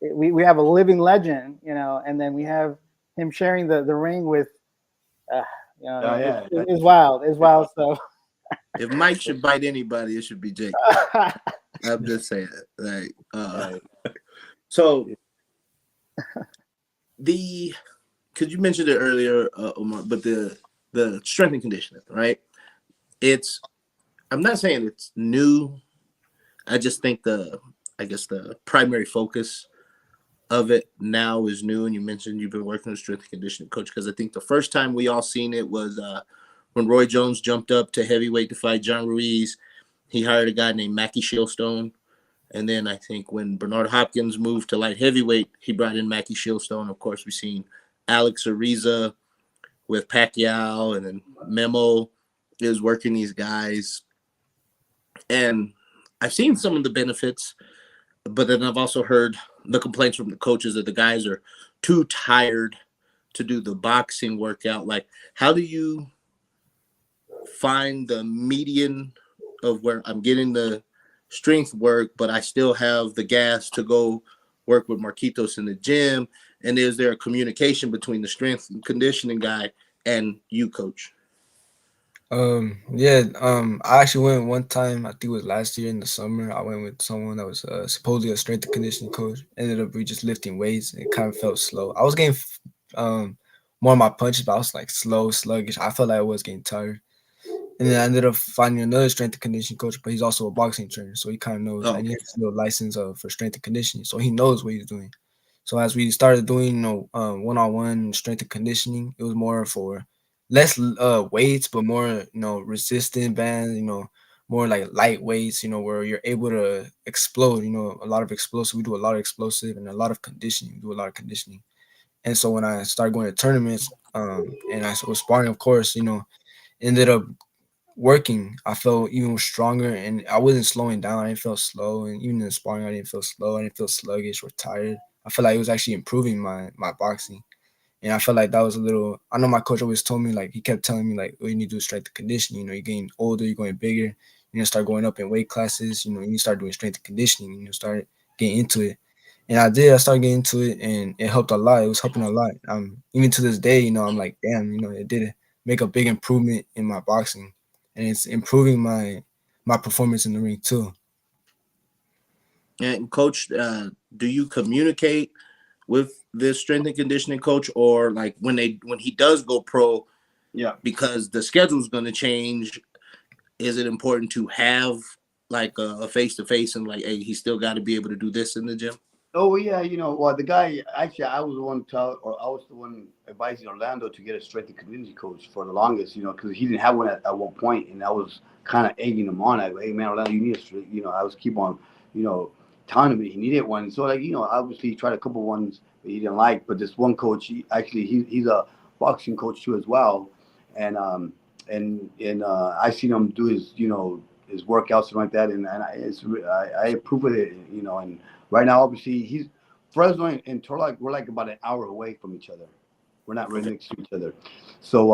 we have a living legend, and then we have him sharing the ring with, Yeah. it's wild. It's wild stuff. If Mike should bite anybody, it should be Jake. I'm just saying, like, Right. so because you mentioned it earlier, Omar, but the strength and conditioning, right? I'm not saying it's new. I just think the primary focus of it now is new. And you mentioned you've been working with strength and conditioning coach, because I think the first time we all seen it was when Roy Jones jumped up to heavyweight to fight John Ruiz. He hired a guy named Mackie Shieldstone. And then I think when Bernard Hopkins moved to light heavyweight, he brought in Mackie Shieldstone. Of course, we've seen Alex Ariza with Pacquiao, and then Memo is working these guys. And I've seen some of the benefits, but then I've also heard the complaints from the coaches that the guys are too tired to do the boxing workout. Like, how do you find the median of where I'm getting the strength work, but I still have the gas to go work with Marquitos in the gym? And is there a communication between the strength and conditioning guy and you, coach? I actually went one time, I think it was last year in the summer. I went with someone that was supposedly a strength and conditioning coach. Ended up we just lifting weights, and it kind of felt slow. I was getting more of my punches, but I was like slow, sluggish. I felt like I was getting tired. And then I ended up finding another strength and conditioning coach, but he's also a boxing trainer, so he kind of knows. And he has a license for strength and conditioning, so he knows what he's doing. So as we started doing, one-on-one strength and conditioning, it was more for less weights, but more, resistant bands, more like light weights, where you're able to explode, a lot of explosive. We do a lot of explosive and a lot of conditioning. We do a lot of conditioning. And so when I started going to tournaments, and I was sparring, of course, ended up working, I felt even stronger, and I wasn't slowing down. I didn't feel slow, and even in the sparring, I didn't feel slow. I didn't feel sluggish or tired. I felt like it was actually improving my boxing, and I felt like that was a little. I know my coach always told me, like, he kept telling me, like, oh, you need to do strength and conditioning. You're getting older, you're going bigger. You need to start going up in weight classes. You need to start doing strength and conditioning. Start getting into it. And I did. I started getting into it, and it helped a lot. It was helping a lot. Even to this day, I'm like, damn, it did make a big improvement in my boxing, and it's improving my performance in the ring too. And coach, do you communicate with this strength and conditioning coach, or like when he does go pro? Yeah. Because the schedule is going to change. Is it important to have like a face-to-face and like, hey, he's still got to be able to do this in the gym? Oh yeah, well, the guy actually, I was the one advising Orlando to get a strength and conditioning coach for the longest, because he didn't have one at one point, and I was kind of egging him on. I go, hey man, Orlando, you need a strength. I was keep on, telling him he needed one. So like, obviously he tried a couple ones that he didn't like, but this one coach, he's a boxing coach too as well, and I seen him do his his workouts and like that, and I approve of it, and. Right now, obviously, he's Fresno and Turlock. We're like about an hour away from each other. We're not right next to each other. So,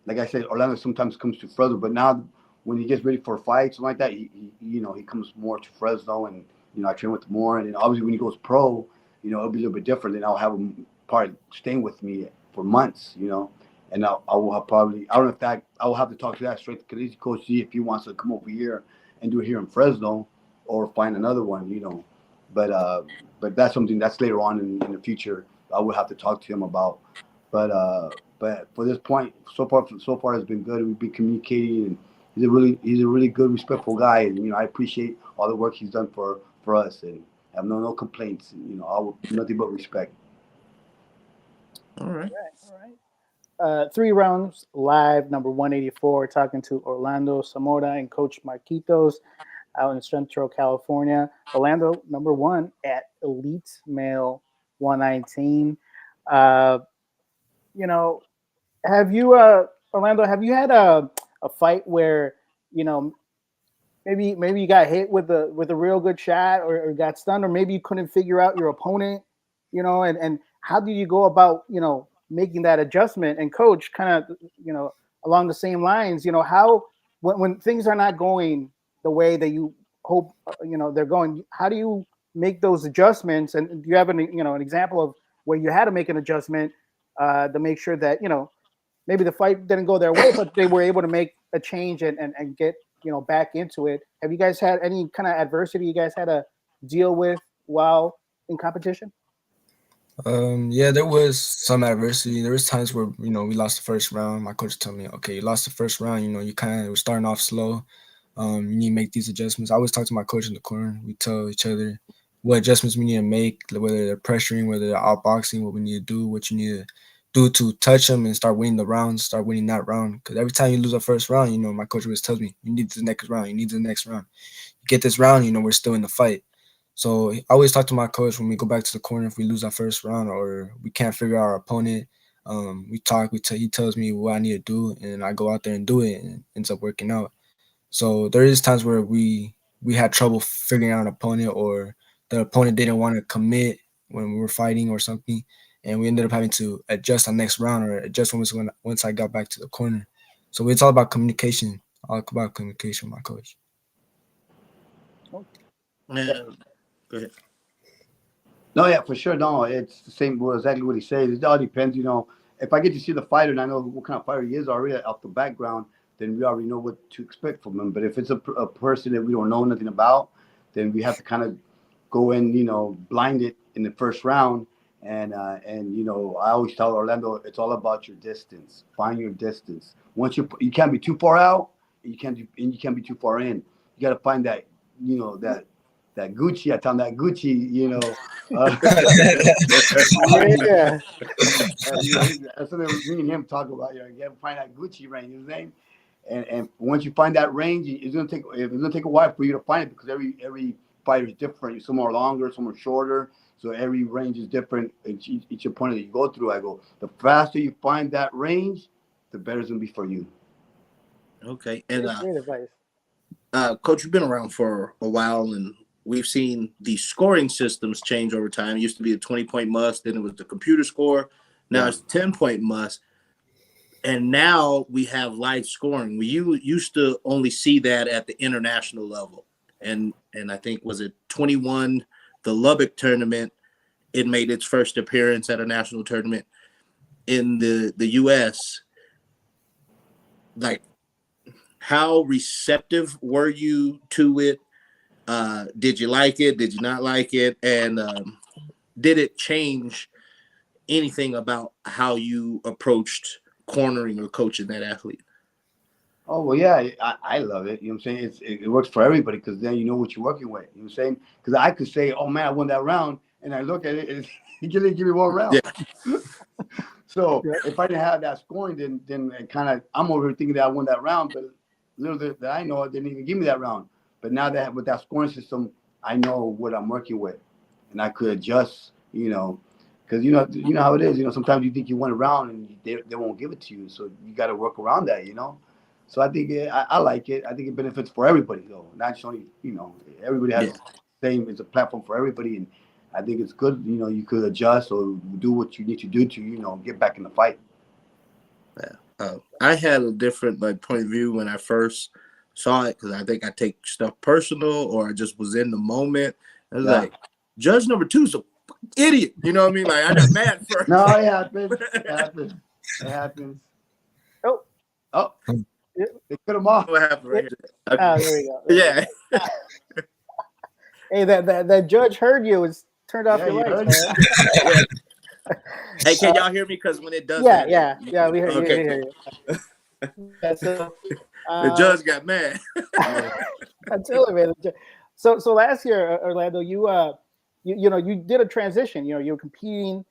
like I said, Orlando sometimes comes to Fresno, but now when he gets ready for a fight, something like that, he comes more to Fresno, and I train with him more. And then obviously, when he goes pro, it'll be a little bit different. Then I'll have him probably staying with me for months, and I will have probably I don't know if that I will have to talk to that straight to coach, see if he wants to come over here and do it here in Fresno, or find another one, But that's something that's later on in the future. I would have to talk to him about. But for this point, so far it's been good. We've been communicating, and he's a really good, respectful guy. And I appreciate all the work he's done for us, and I have no complaints. Nothing but respect. All right. All right. 3 rounds live, number 184, talking to Orlando Zamora and Coach Marquitos out in Central California. Orlando, number 1 at Elite Male 119. Have you, Orlando, have you had a fight where, maybe you got hit with a real good shot, or got stunned, or maybe you couldn't figure out your opponent, and how do you go about making that adjustment? And coach, kind of along the same lines, how when things are not going the way that you hope they're going, how do you make those adjustments? And do you have an example of where you had to make an adjustment to make sure that maybe the fight didn't go their way, but they were able to make a change and get back into it? Have you guys had any kind of adversity you guys had to deal with while in competition? Yeah, there was some adversity. There was times where we lost the first round. My coach told me, okay, you lost the first round. You kind of were starting off slow. You need to make these adjustments. I always talk to my coach in the corner. We tell each other what adjustments we need to make, whether they're pressuring, whether they're outboxing, what we need to do, what you need to do to touch them and start winning the rounds, start winning that round. Because every time you lose the first round, my coach always tells me, you need the next round. You need the next round. You get this round, we're still in the fight. So I always talk to my coach when we go back to the corner if we lose our first round or we can't figure out our opponent. We talk. He tells me what I need to do, and I go out there and do it, and it ends up working out. So there is times where we had trouble figuring out an opponent, or the opponent didn't want to commit when we were fighting or something, and we ended up having to adjust our next round or adjust once I got back to the corner. So it's all about communication. All about communication with my coach. Go ahead. No, yeah, for sure. No, it's the same. Well, exactly what he says. It all depends. If I get to see the fighter and I know what kind of fighter he is already off the background, then we already know what to expect from him. But if it's a person that we don't know nothing about, then we have to kind of go in, blinded in the first round. And I always tell Orlando, it's all about your distance. Find your distance. Once you can't be too far out, you can't be too far in. You got to find that, that Gucci. I tell him that Gucci, Yeah. That's something me and him talk about. You got to find that Gucci range. You know what I'm saying? And once you find that range, it's gonna take a while for you to find it because every fighter is different. Some are longer, some are shorter. So every range is different. Each opponent that you go through, I go, the faster you find that range, the better it's gonna be for you. Okay, and Great advice. Coach, you've been around for a while, and we've seen the scoring systems change over time. It used to be a 20-point must, then it was the computer score. Now it's 10-point must. And now we have live scoring. We used to only see that at the international level. And I think, was it 21, the Lubbock tournament, it made its first appearance at a national tournament in the U.S. Like, how receptive were you to it? Did you like it? Did you not like it? And did it change anything about how you approached cornering or coaching that athlete? Oh, well, yeah, I love it. You know what I'm saying? It works for everybody because then you know what you're working with. You know what I'm saying? Because I could say, oh, man, I won that round. And I look at it, he didn't give me one round. Yeah. So if I didn't have that scoring, then I'm over here thinking that I won that round. But little that I know, it didn't even give me that round. But now that with that scoring system, I know what I'm working with. And I could adjust, because you know how it is. Sometimes you think you won a round and they won't give it to you. So you got to work around that, So I think I like it. I think it benefits for everybody, though. Not just only, everybody has the same. It's a platform for everybody, and I think it's good. You could adjust or do what you need to do to, get back in the fight. Yeah. I had a different point of view when I first saw it because I think I take stuff personal or I just was in the moment. I was like, judge number 2's a idiot. You know what I mean? Like, I got mad first. No, it happens. It happens. Oh. They cut him off. What happened right here? Oh, there we go. Yeah. Hey, that judge heard you. It's turned off your lights. Hey, can y'all hear me? Because when it does yeah, that, we hear you. okay. We hear you. Yeah, so, the judge got mad. I tell you, man. So last year, Orlando, you did a transition. You were competing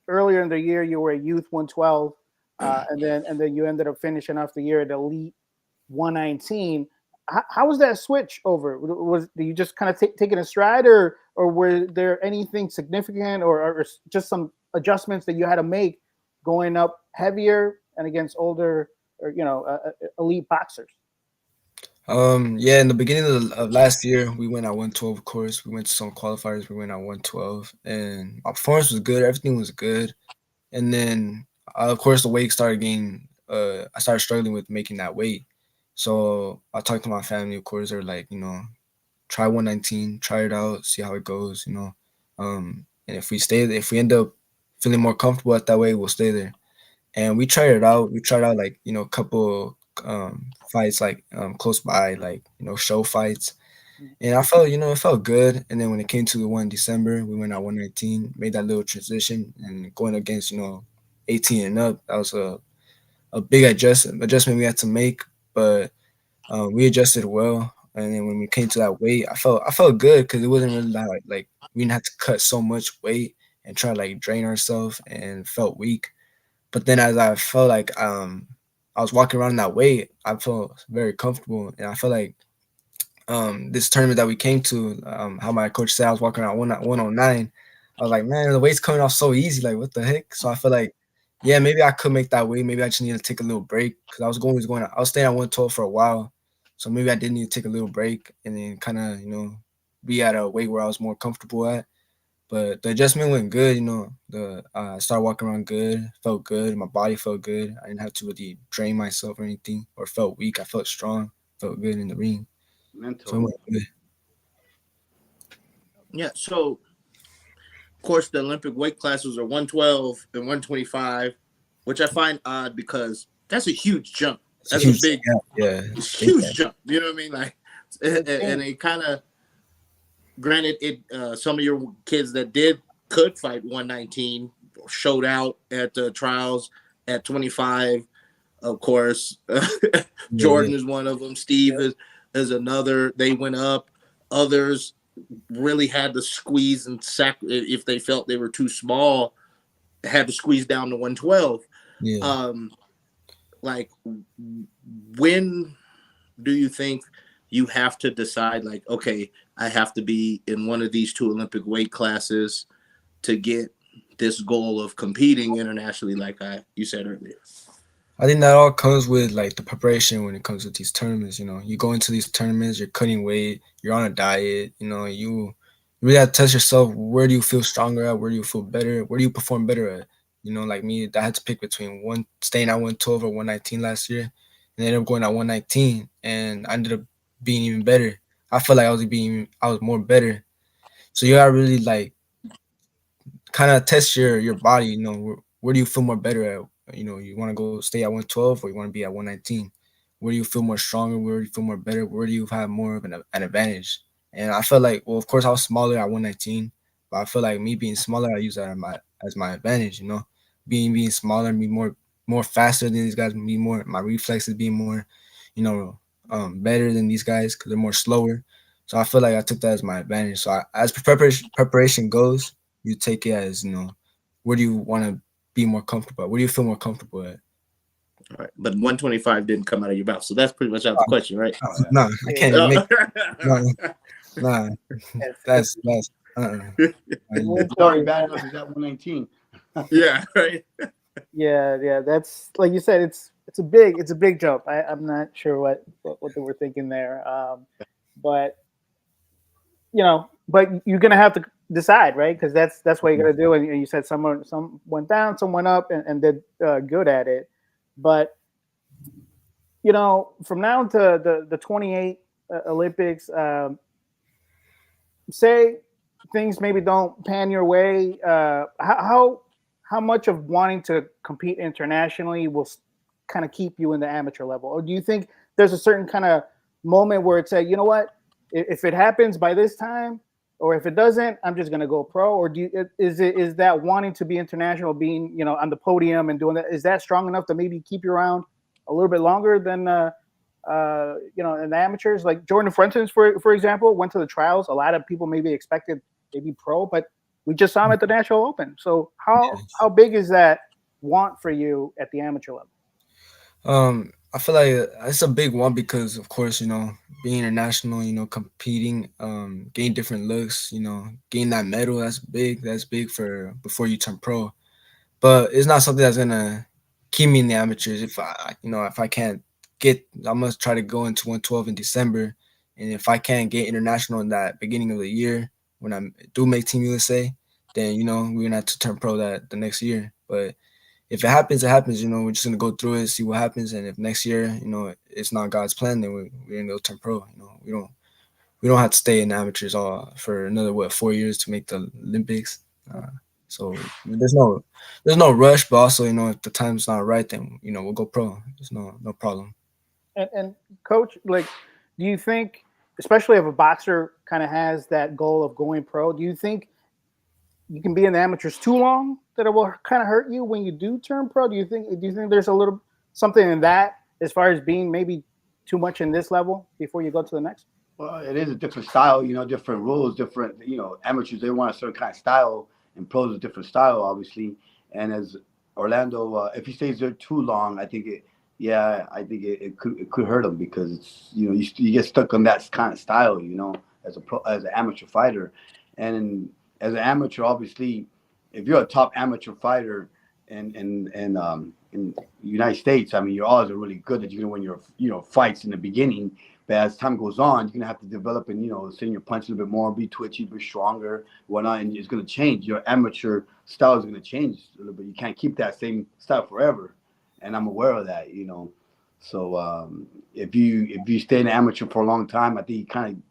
earlier in the year. You were a youth 112, and then you ended up finishing off the year at elite 119. How was that switch over? Did you just kind of take it in stride, or were there anything significant, or just some adjustments that you had to make going up heavier and against older or elite boxers? Yeah, in the beginning of last year, we went at 112, of course. We went to some qualifiers, we went at 112, and my performance was good. Everything was good. And then, of course, the weight started getting, I started struggling with making that weight. So I talked to my family, of course. They're like, try 119, try it out, see how it goes. And if we end up feeling more comfortable at that weight, we'll stay there. And we tried it out. We tried out like a couple fights like close by, like show fights, and I felt it felt good. And then when it came to the one in December, we went at 119, made that little transition, and going against 18 and up, that was a big adjustment we had to make, but we adjusted well. And then when we came to that weight, I felt good because it wasn't really that like we didn't have to cut so much weight and try to like drain ourselves and felt weak. But then as I felt like I was walking around in that weight, I felt very comfortable, and I felt like this tournament that we came to, how my coach said I was walking around 109. I was like, man, the weight's coming off so easy. Like, what the heck? So I feel like, yeah, maybe I could make that weight. Maybe I just need to take a little break because I was staying at 112 for a while. So maybe I did need to take a little break and then kind of, be at a weight where I was more comfortable at. But the adjustment went good. I started walking around good, felt good. My body felt good. I didn't have to really drain myself or anything or felt weak. I felt strong, felt good in the ring. So it Mental. went good. Yeah. So, of course, the Olympic weight classes are 112 and 125, which I find odd because that's a huge jump. That's a big, yeah, it's huge jump. You know what I mean? Like, and it kind of, granted, some of your kids that could fight 119 showed out at the trials at 25. Of course, Jordan is one of them. Steve is another. They went up. Others really had to squeeze and if they felt they were too small, had to squeeze down to 112. Yeah. Like, when do you think you have to decide, like, okay, I have to be in one of these two Olympic weight classes to get this goal of competing internationally, like you said earlier? I think that all comes with like the preparation when it comes to these tournaments. You go into these tournaments, you're cutting weight, you're on a diet. You really have to test yourself. Where do you feel stronger at? Where do you feel better? Where do you perform better at? Like me, I had to pick between staying at 112 or 119 last year, and I ended up going at 119, and I ended up being even better. I feel like I was more better. So you gotta really like kind of test your body. Where do you feel more better at? You want to go stay at 112 or you want to be at 119? Where do you feel more stronger? Where do you feel more better? Where do you have more of an advantage? And I felt like, well, of course, I was smaller at 119, but I feel like me being smaller, I use that as my advantage. Being smaller, be more faster than these guys, be more my reflexes being more, you know, better than these guys because they're more slower. So I feel like I took that as my advantage. So as preparation goes, you take it as where do you want to be more comfortable? Where do you feel more comfortable at? All right, but 125 didn't come out of your mouth, so that's pretty much out the question, right? No, I can't even make nah. That's Sorry, bad enough is that 119. Yeah, right. Yeah. That's like you said. It's a big jump. I'm not sure what they were thinking there. But but you're gonna have to decide, right? Because that's what you're gonna do. And you said some went down, some went up, and did good at it. But from now to the 28 Olympics, say things maybe don't pan your way. How much of wanting to compete internationally will kind of keep you in the amateur level, or do you think there's a certain kind of moment where it's like, you know what, if it happens by this time, or if it doesn't, I'm just gonna go pro? Or is that wanting to be international, being on the podium and doing that, is that strong enough to maybe keep you around a little bit longer than in the amateurs? Like Jordan, for instance, for example, went to the trials. A lot of people maybe expected maybe pro, but we just saw him at the National Open. So how big is that want for you at the amateur level? I feel like it's a big one because, of course, being international, competing, getting different looks, getting that medal, that's big. That's big for before you turn pro. But it's not something that's gonna keep me in the amateurs if I can't I'm gonna try to go into 112 in December, and if I can't get international in that beginning of the year when I do make Team USA, then we're gonna have to turn pro that the next year. But if it happens, it happens. We're just gonna go through it, see what happens, and if next year, it's not God's plan, then we're gonna go turn pro. We don't have to stay in amateurs all for another 4 years to make the Olympics. So there's no rush, but also if the time's not right, then we'll go pro. There's no problem. And coach, like, do you think, especially if a boxer kind of has that goal of going pro, do you think you can be in the amateurs too long that it will kind of hurt you when you do turn pro? Do you think there's a little something in that as far as being maybe too much in this level before you go to the next? Well, it is a different style, different rules, different, amateurs, they want a certain kind of style, and pros a different style, obviously. And as Orlando, if he stays there too long, I think it could hurt him, because it's, you get stuck on that kind of style, as an amateur fighter. And as an amateur, obviously, if you're a top amateur fighter in the United States, I mean, your odds are really good that you're gonna win your fights in the beginning. But as time goes on, you're gonna have to develop and send your punch a little bit more, be twitchy, be stronger, whatnot, and it's gonna change. Your amateur style is gonna change a little bit. You can't keep that same style forever, and I'm aware of that. So if you stay an amateur for a long time, I think you kind of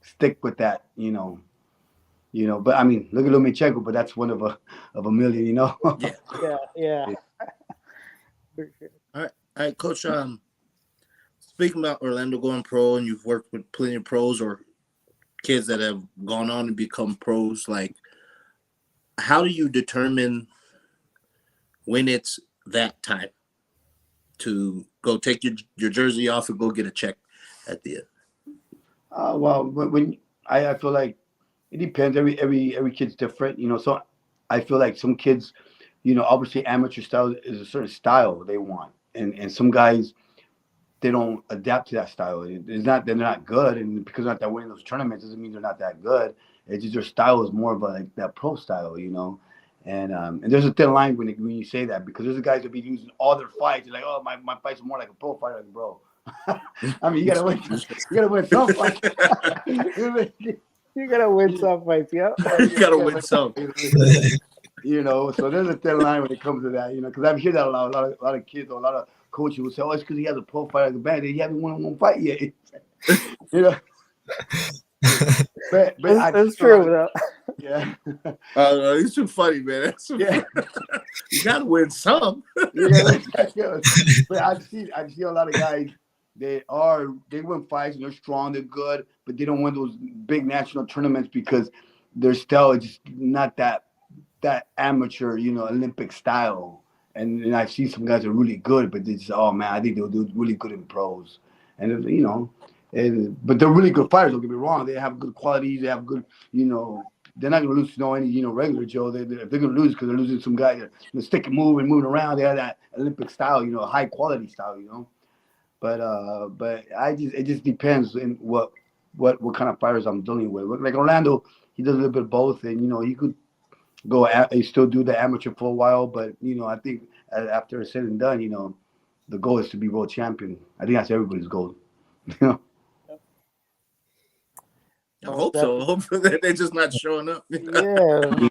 stick with that. But I mean, look at Lomachenko, but that's one of a million. Yeah. All right, Coach. Speaking about Orlando going pro, and you've worked with plenty of pros or kids that have gone on to become pros, like, how do you determine when it's that time to go take your jersey off and go get a check at the end? Well, when I feel like it depends. Every kid's different, So I feel like some kids, obviously amateur style is a certain style they want, and some guys, they don't adapt to that style. It's not they're not good, and because they're not that winning those tournaments doesn't mean they're not that good. It's just their style is more of like that pro style, And there's a thin line when you say that, because there's the guys that be using all their fights. They're like, oh, my fight's more like a pro fighter, like, bro. I mean, you gotta win. You gotta win some fights. You gotta win some fights, yeah. You gotta win some. So there's a thin line when it comes to that, because I've heard that a lot of kids or a lot of coaches will say, oh, it's because he has a pro fighter like a band. He haven't won one fight yet. But it's true, though. Yeah. He's too funny, man. Yeah. You gotta win some. But I see a lot of guys. They win fights and they're strong, they're good, but they don't win those big national tournaments because their style is just not that amateur, Olympic style. And I see some guys are really good, but they just, oh man, I think they'll do really good in pros. And but they're really good fighters. Don't get me wrong; they have good qualities. They have good, they're not going to lose to any, regular Joe. If they're going to lose, because they're losing some guy that stick and moving around. They have that Olympic style, high quality style, But it just depends in what kind of fighters I'm dealing with. Like Orlando, he does a little bit of both, and he could he still do the amateur for a while, but I think after it's said and done, the goal is to be world champion. I think that's everybody's goal. I hope so. Hopefully they're just not showing up. Yeah.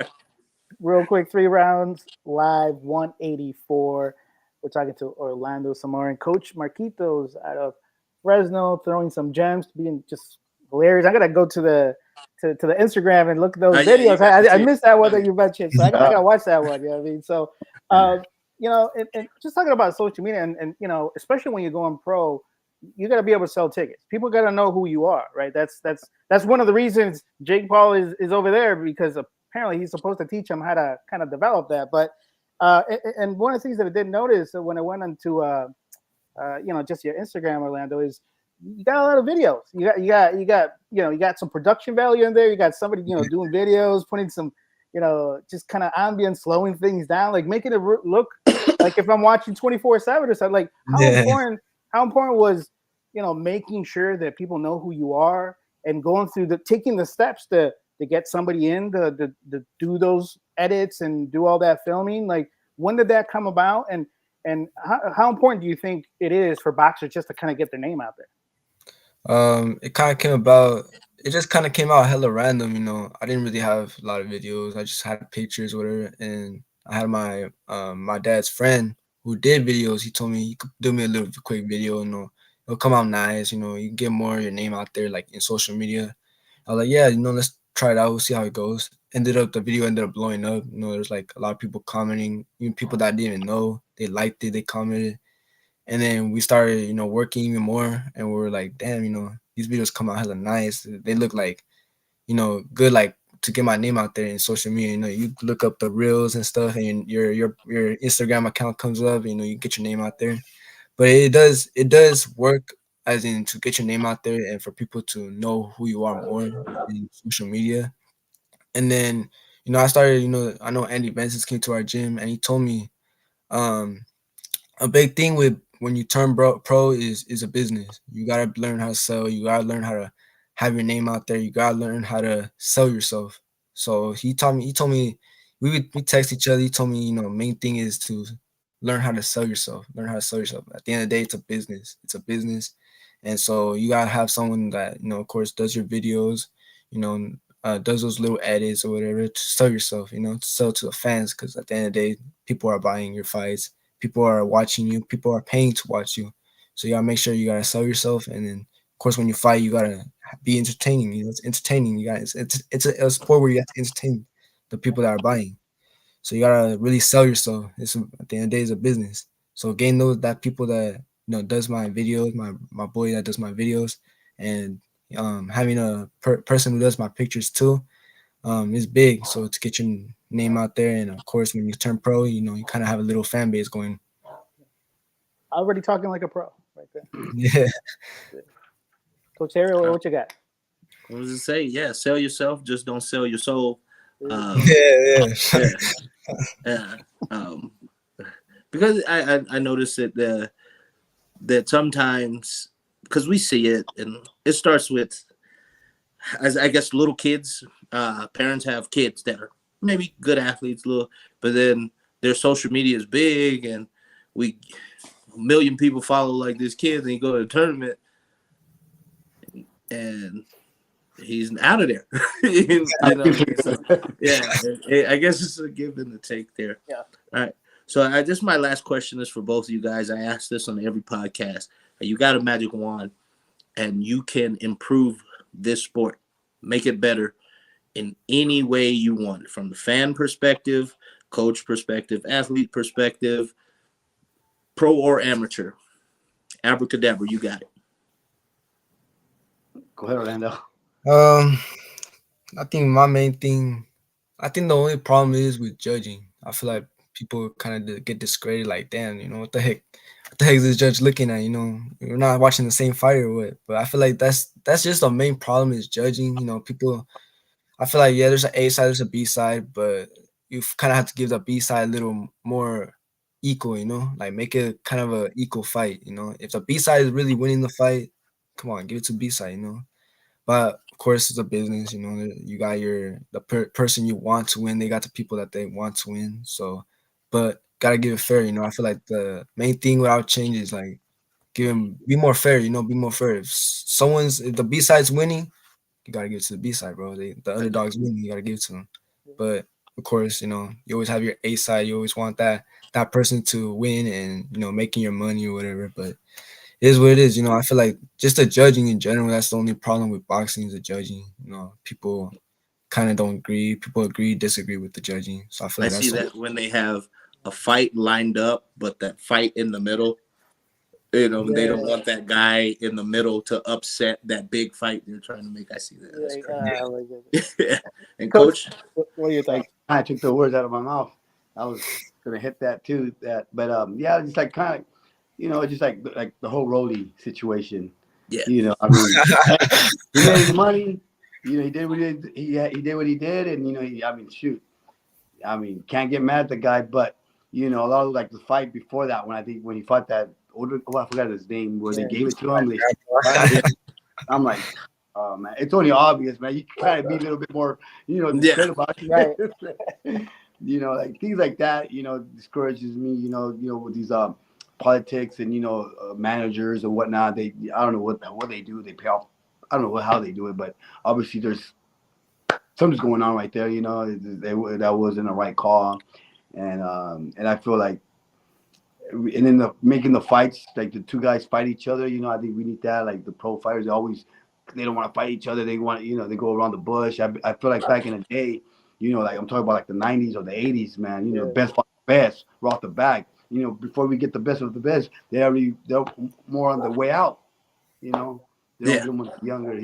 Real quick, 3 rounds live, 184. We're talking to Orlando Zamora and Coach Marquitos out of Fresno, throwing some gems, being just hilarious. I gotta go to the Instagram and look at those videos. I missed that one that you mentioned, so I gotta watch that one. You know what I mean? So, and just talking about social media, and especially when you're going pro, you gotta be able to sell tickets. People gotta know who you are, right? That's one of the reasons Jake Paul is over there, because apparently he's supposed to teach him how to kind of develop that. But and one of the things that I did notice when I went into just your Instagram, Orlando, is you got a lot of videos. You got some production value in there. You got somebody doing videos, putting some just kind of ambience, slowing things down, like making it look like if I'm watching 24/7 or something. Like how important was making sure that people know who you are and going through taking the steps to get somebody in to do those edits and do all that filming. Like, when did that come about? And And how important do you think it is for boxers just to kind of get their name out there? It kind of came about. It just kind of came out hella random, you know. I didn't really have a lot of videos. I just had pictures, whatever. And I had my dad's friend who did videos. He told me he could do me a little quick video, you know. It'll come out nice, you know. You can get more of your name out there, like in social media. I was like, yeah, you know, let's try it out. We'll see how it goes. The video ended up blowing up. You know, there's like a lot of people commenting, even people that I didn't even know. They liked it, they commented. And then we started, you know, working even more. And we were like, damn, you know, these videos come out hella nice. They look like, you know, good, like to get my name out there in social media. You know, you look up the reels and stuff, and your Instagram account comes up. You know, you get your name out there. But it does work as in to get your name out there and for people to know who you are more in social media. And then, you know, I started, you know, I know Andy Benson came to our gym and he told me, um, a big thing with when you turn pro is a business. You gotta learn how to sell. You gotta learn how to have your name out there. You gotta learn how to sell yourself. So he taught me. He told me we text each other. He told me, you know, main thing is to learn how to sell yourself. Learn how to sell yourself. At the end of the day, it's a business. It's a business, and so you gotta have someone that, you know, of course, does your videos. You know, does those little edits or whatever to sell yourself. You know, to sell to the fans, because at the end of the day, people are buying your fights. People are watching you. People are paying to watch you. So you gotta make sure you gotta sell yourself, and then of course when you fight, you gotta be entertaining. You know, it's entertaining. You guys, it's a sport where you have to entertain the people that are buying. So you gotta really sell yourself. At the end of the day, it's a business. So getting those that people that, you know, does my videos, my boy that does my videos, and having a person who does my pictures too, is big. So to get your name out there, and of course when you turn pro, you know, you kind of have a little fan base going. Already talking like a pro right there. Yeah. Coach Harry, what you got? What does it say? Yeah, sell yourself, just don't sell your soul. Yeah. Yeah. Yeah. Because I noticed that sometimes, because we see it, and it starts with, as I guess, little kids. Parents have kids that are maybe good athletes, but then their social media is big, and a million people follow like this kid, and you go to a tournament, and he's out of there. You know, so, yeah, I guess it's a give and a take there. Yeah. All right. So I just, my last question is for both of you guys. I ask this on every podcast. You got a magic wand, and you can improve this sport, make it better in any way you want, from the fan perspective, coach perspective, athlete perspective, pro or amateur. Abracadabra, you got it. Go ahead, Orlando. I think my main thing, I think the only problem is with judging. I feel like people kind of get discredited, like, damn, you know, what the heck is this judge looking at? You know, we're not watching the same fight or what. But I feel like that's just the main problem is judging. You know, people, I feel like, yeah, there's an A side, there's a B side, but you kind of have to give the B side a little more equal, you know, like make it kind of a equal fight. You know, if the B side is really winning the fight, come on, give it to B side, you know. But of course, it's a business. You know, you got the person you want to win. They got the people that they want to win. So, but gotta give it fair. You know, I feel like the main thing without change is like be more fair. You know, be more fair. If the B side's winning, you gotta give it to the B side, bro. The underdogs winning, you gotta give it to them. But of course, you know, you always have your A side. You always want that person to win and, you know, making your money or whatever. But it is what it is. You know, I feel like just the judging in general, that's the only problem with boxing is the judging. You know, people kind of don't agree. People agree, disagree with the judging. So I feel like I see that when they have a fight lined up, but that fight in the middle, you know, they don't want that guy in the middle to upset that big fight they're trying to make. I see that. That's crazy. Yeah. And Coach, what do you think? I took the words out of my mouth. I was gonna hit that too. But yeah, it's like kind of, you know, just like the whole Rolly situation. Yeah. You know, I mean, he made his money. You know, he did what he did what he did, and you know, shoot. I mean, can't get mad at the guy, but you know, a lot of like the fight before that, when he fought that older, I forgot his name, where they gave it to him. I'm like, oh man, it's only obvious, man. You kind of be a little bit more, you know, yeah, about it. Right. like things like that, discourages me. With these politics and managers and whatnot. I don't know what they do. They pay off. I don't know how they do it, but obviously there's something's going on right there. That wasn't a right call, and I feel like, and then making the fights, like the two guys fight each other. I think we need that. Like the pro fighters, they don't want to fight each other. They want, they go around the bush. I feel like back in the day, like I'm talking about like the 90s or the 80s, man. Best fight best right off the back. Before we get the best of the best, they're more on the way out. They don't get them younger.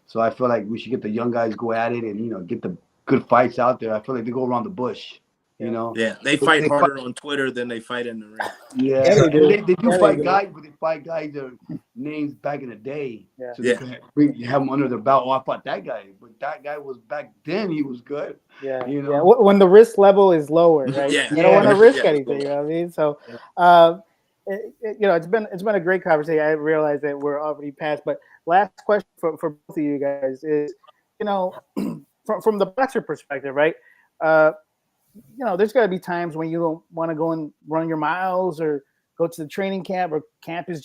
So I feel like we should get the young guys go at it and get the good fights out there. I feel like they go around the bush. Yeah, they fight harder on Twitter than they fight in the ring. Yeah, they do. They do Yeah, fight they do. guys, but they fight guys that are names back in the day. Yeah. So they can have them under their belt. Oh, I fought that guy, but that guy was back then. He was good. Yeah. You know? Yeah. When the risk level is lower, right? Yeah. You don't want to risk Yeah. anything. You know what I mean? So, it's been a great conversation. I realize that we're already past, but last question for both of you guys is, from the boxer perspective, right? There's got to be times when you don't want to go and run your miles or go to the training camp, or camp has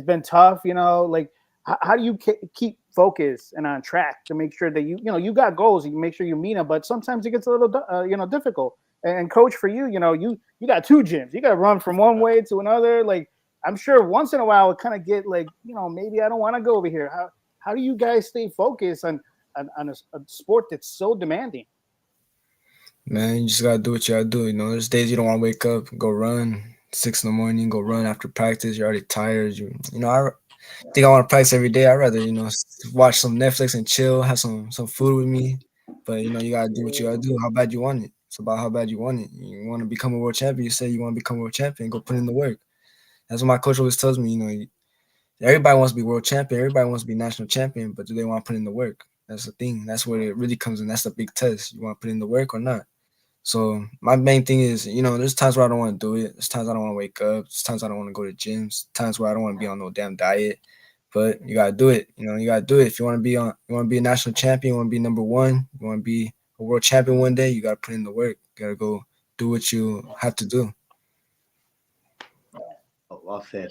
been tough. Like how do you keep focused and on track to make sure that you got goals and you make sure you meet them, but sometimes it gets a little difficult. And coach, for you, you got two gyms. You got to run from one way to another. Like I'm sure once in a while it kind of get like, maybe I don't want to go over here. How do you guys stay focused on a sport that's so demanding? Man, you just gotta do what you gotta do. There's days you don't want to wake up, go run 6 in the morning, go run after practice. You're already tired. I think I want to practice every day. I'd rather watch some Netflix and chill, have some food with me. But you gotta do what you gotta do. How bad you want it. It's about how bad you want it. You want to become a world champion. You say you want to become a world champion. Go put in the work. That's what my coach always tells me. Everybody wants to be world champion. Everybody wants to be national champion. But do they want to put in the work? That's the thing. That's where it really comes in. That's the big test. You want to put in the work or not? So my main thing is, there's times where I don't want to do it. There's times I don't want to wake up. There's times I don't want to go to gyms. Times where I don't want to be on no damn diet. But you gotta do it. You gotta do it. If you want to be a national champion, you want to be number one, you want to be a world champion one day, you gotta put in the work. You gotta go do what you have to do. Well said.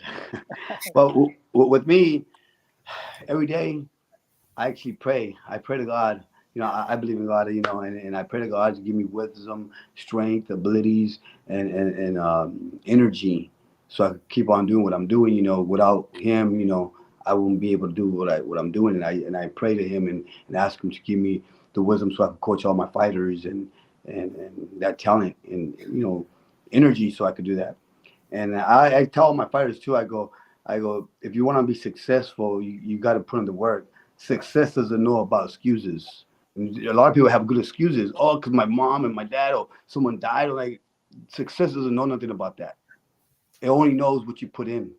But with me, every day I actually pray. I pray to God. I believe in God, and I pray to God to give me wisdom, strength, abilities, and energy, so I can keep on doing what I'm doing. Without Him, I wouldn't be able to do what I'm doing. And I pray to Him and ask Him to give me the wisdom so I can coach all my fighters and that talent and energy so I could do that. And I tell my fighters too. I go, if you want to be successful, you got to put in the work. Success doesn't know about excuses. A lot of people have good excuses. Oh, because my mom and my dad or someone died. Like, success doesn't know nothing about that. It only knows what you put in.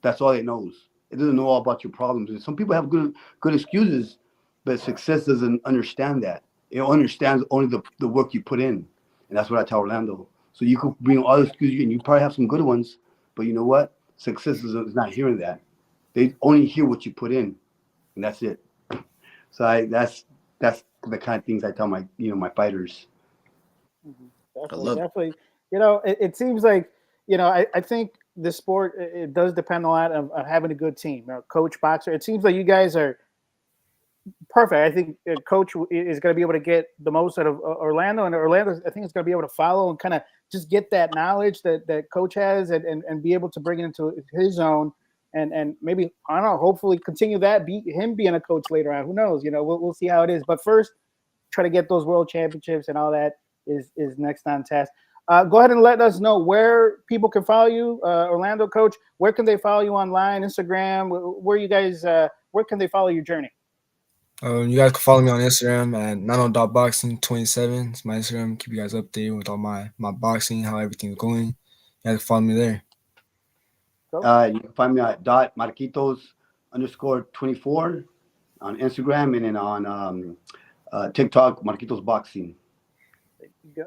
That's all it knows. It doesn't know all about your problems. And some people have good excuses, but success doesn't understand that. It understands only the work you put in. And that's what I tell Orlando. So you could bring all the excuses, and you probably have some good ones, but you know what? Success is not hearing that. They only hear what you put in, and that's it. So that's the kind of things I tell my my fighters. Definitely. It seems like I think the sport, it does depend a lot on having a good team. Coach, boxer. It seems like you guys are perfect. I think Coach is going to be able to get the most out of Orlando, and Orlando, I think, is going to be able to follow and kind of just get that knowledge that Coach has and be able to bring it into his own. And maybe, I don't know, hopefully continue that, him being a coach later on. Who knows? We'll see how it is. But first, try to get those world championships, and all that is next on task. Go ahead and let us know where people can follow you, Orlando Coach. Where can they follow you online, Instagram? Where can they follow your journey? You guys can follow me on Instagram at nano.boxing27. It's my Instagram. Keep you guys updated with all my boxing, how everything's going. You guys can follow me there. You can find me at .marquitos_24 on Instagram, and then on TikTok, Marquitos Boxing.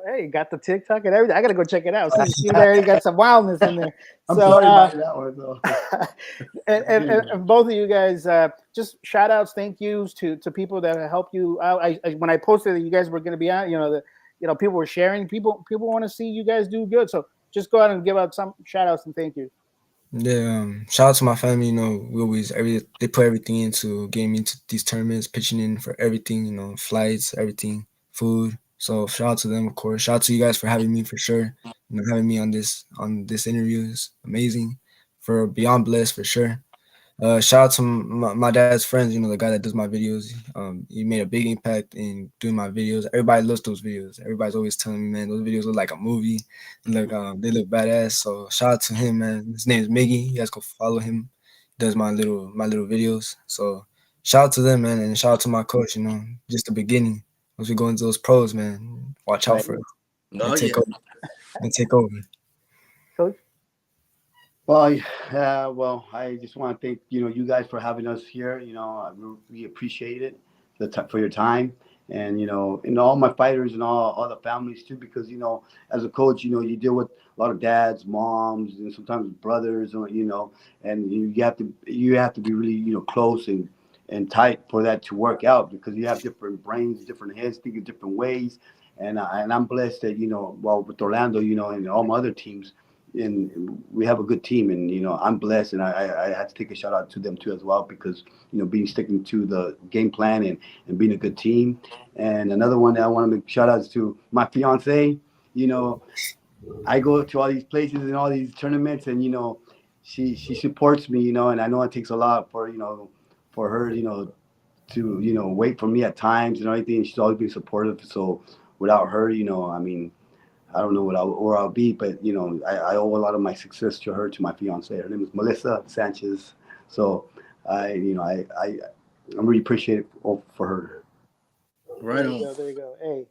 Hey, you got the TikTok and everything. I gotta go check it out. See there, you got some wildness in there. I'm sorry about that one, though. and both of you guys, just shout outs, thank yous to people that help you out. When I posted that you guys were going to be on, people were sharing. People want to see you guys do good. So just go out and give out some shout outs and thank you. Yeah, shout out to my family. We always they put everything into getting me into these tournaments, pitching in for everything. Flights, everything, food. So shout out to them, of course. Shout out to you guys for having me for sure. Having me on this interview is amazing. For beyond blessed for sure. Shout out to my dad's friends, the guy that does my videos. He made a big impact in doing my videos. Everybody loves those videos. Everybody's always telling me, man, those videos look like a movie. They look badass. So shout out to him, man. His name is Miggy. You guys go follow him. He does my little videos. So shout out to them, man, and shout out to my coach. Just the beginning. Once we go into those pros, man, watch out for us. Oh, Take yeah. over. And take over. Coach. Well, I just want to thank you guys for having us here. We appreciate it for your time, and and all my fighters and all the families too, because as a coach, you deal with a lot of dads, moms, and sometimes brothers, and you have to be really close and tight for that to work out, because you have different brains, different heads, thinking different ways, and I'm blessed that with Orlando, and all my other teams. And we have a good team, and I'm blessed, and I had to take a shout out to them too as well, because being sticking to the game plan and being a good team. And another one that I want to make shout outs to my fiance. I go to all these places and all these tournaments, and she supports me, and I know it takes a lot for her to wait for me at times and everything. She's always been supportive, so without her, I mean, I don't know where I'll be, but I owe a lot of my success to her, to my fiance. Her name is Melissa Sanchez. So I'm really appreciative for her. Right on. There you go. Hey,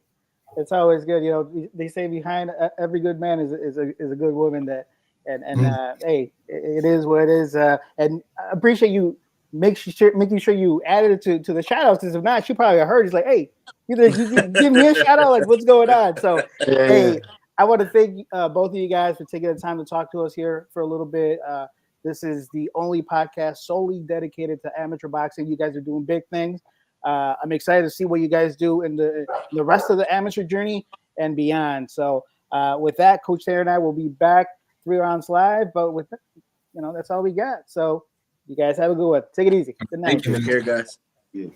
it's always good. They say behind every good man is a good woman. Hey, it is what it is. And I appreciate you making sure you added it to the shout outs. Because if not, she probably heard. He's like, hey, you give me a shout out. Like, what's going on? So, hey, I want to thank both of you guys for taking the time to talk to us here for a little bit. This is the only podcast solely dedicated to amateur boxing. You guys are doing big things. I'm excited to see what you guys do in the rest of the amateur journey and beyond. So with that, Coach Taylor and I will be back 3 rounds live. But with that's all we got. So you guys have a good one. Take it easy. Good night. Take care, guys. Yeah.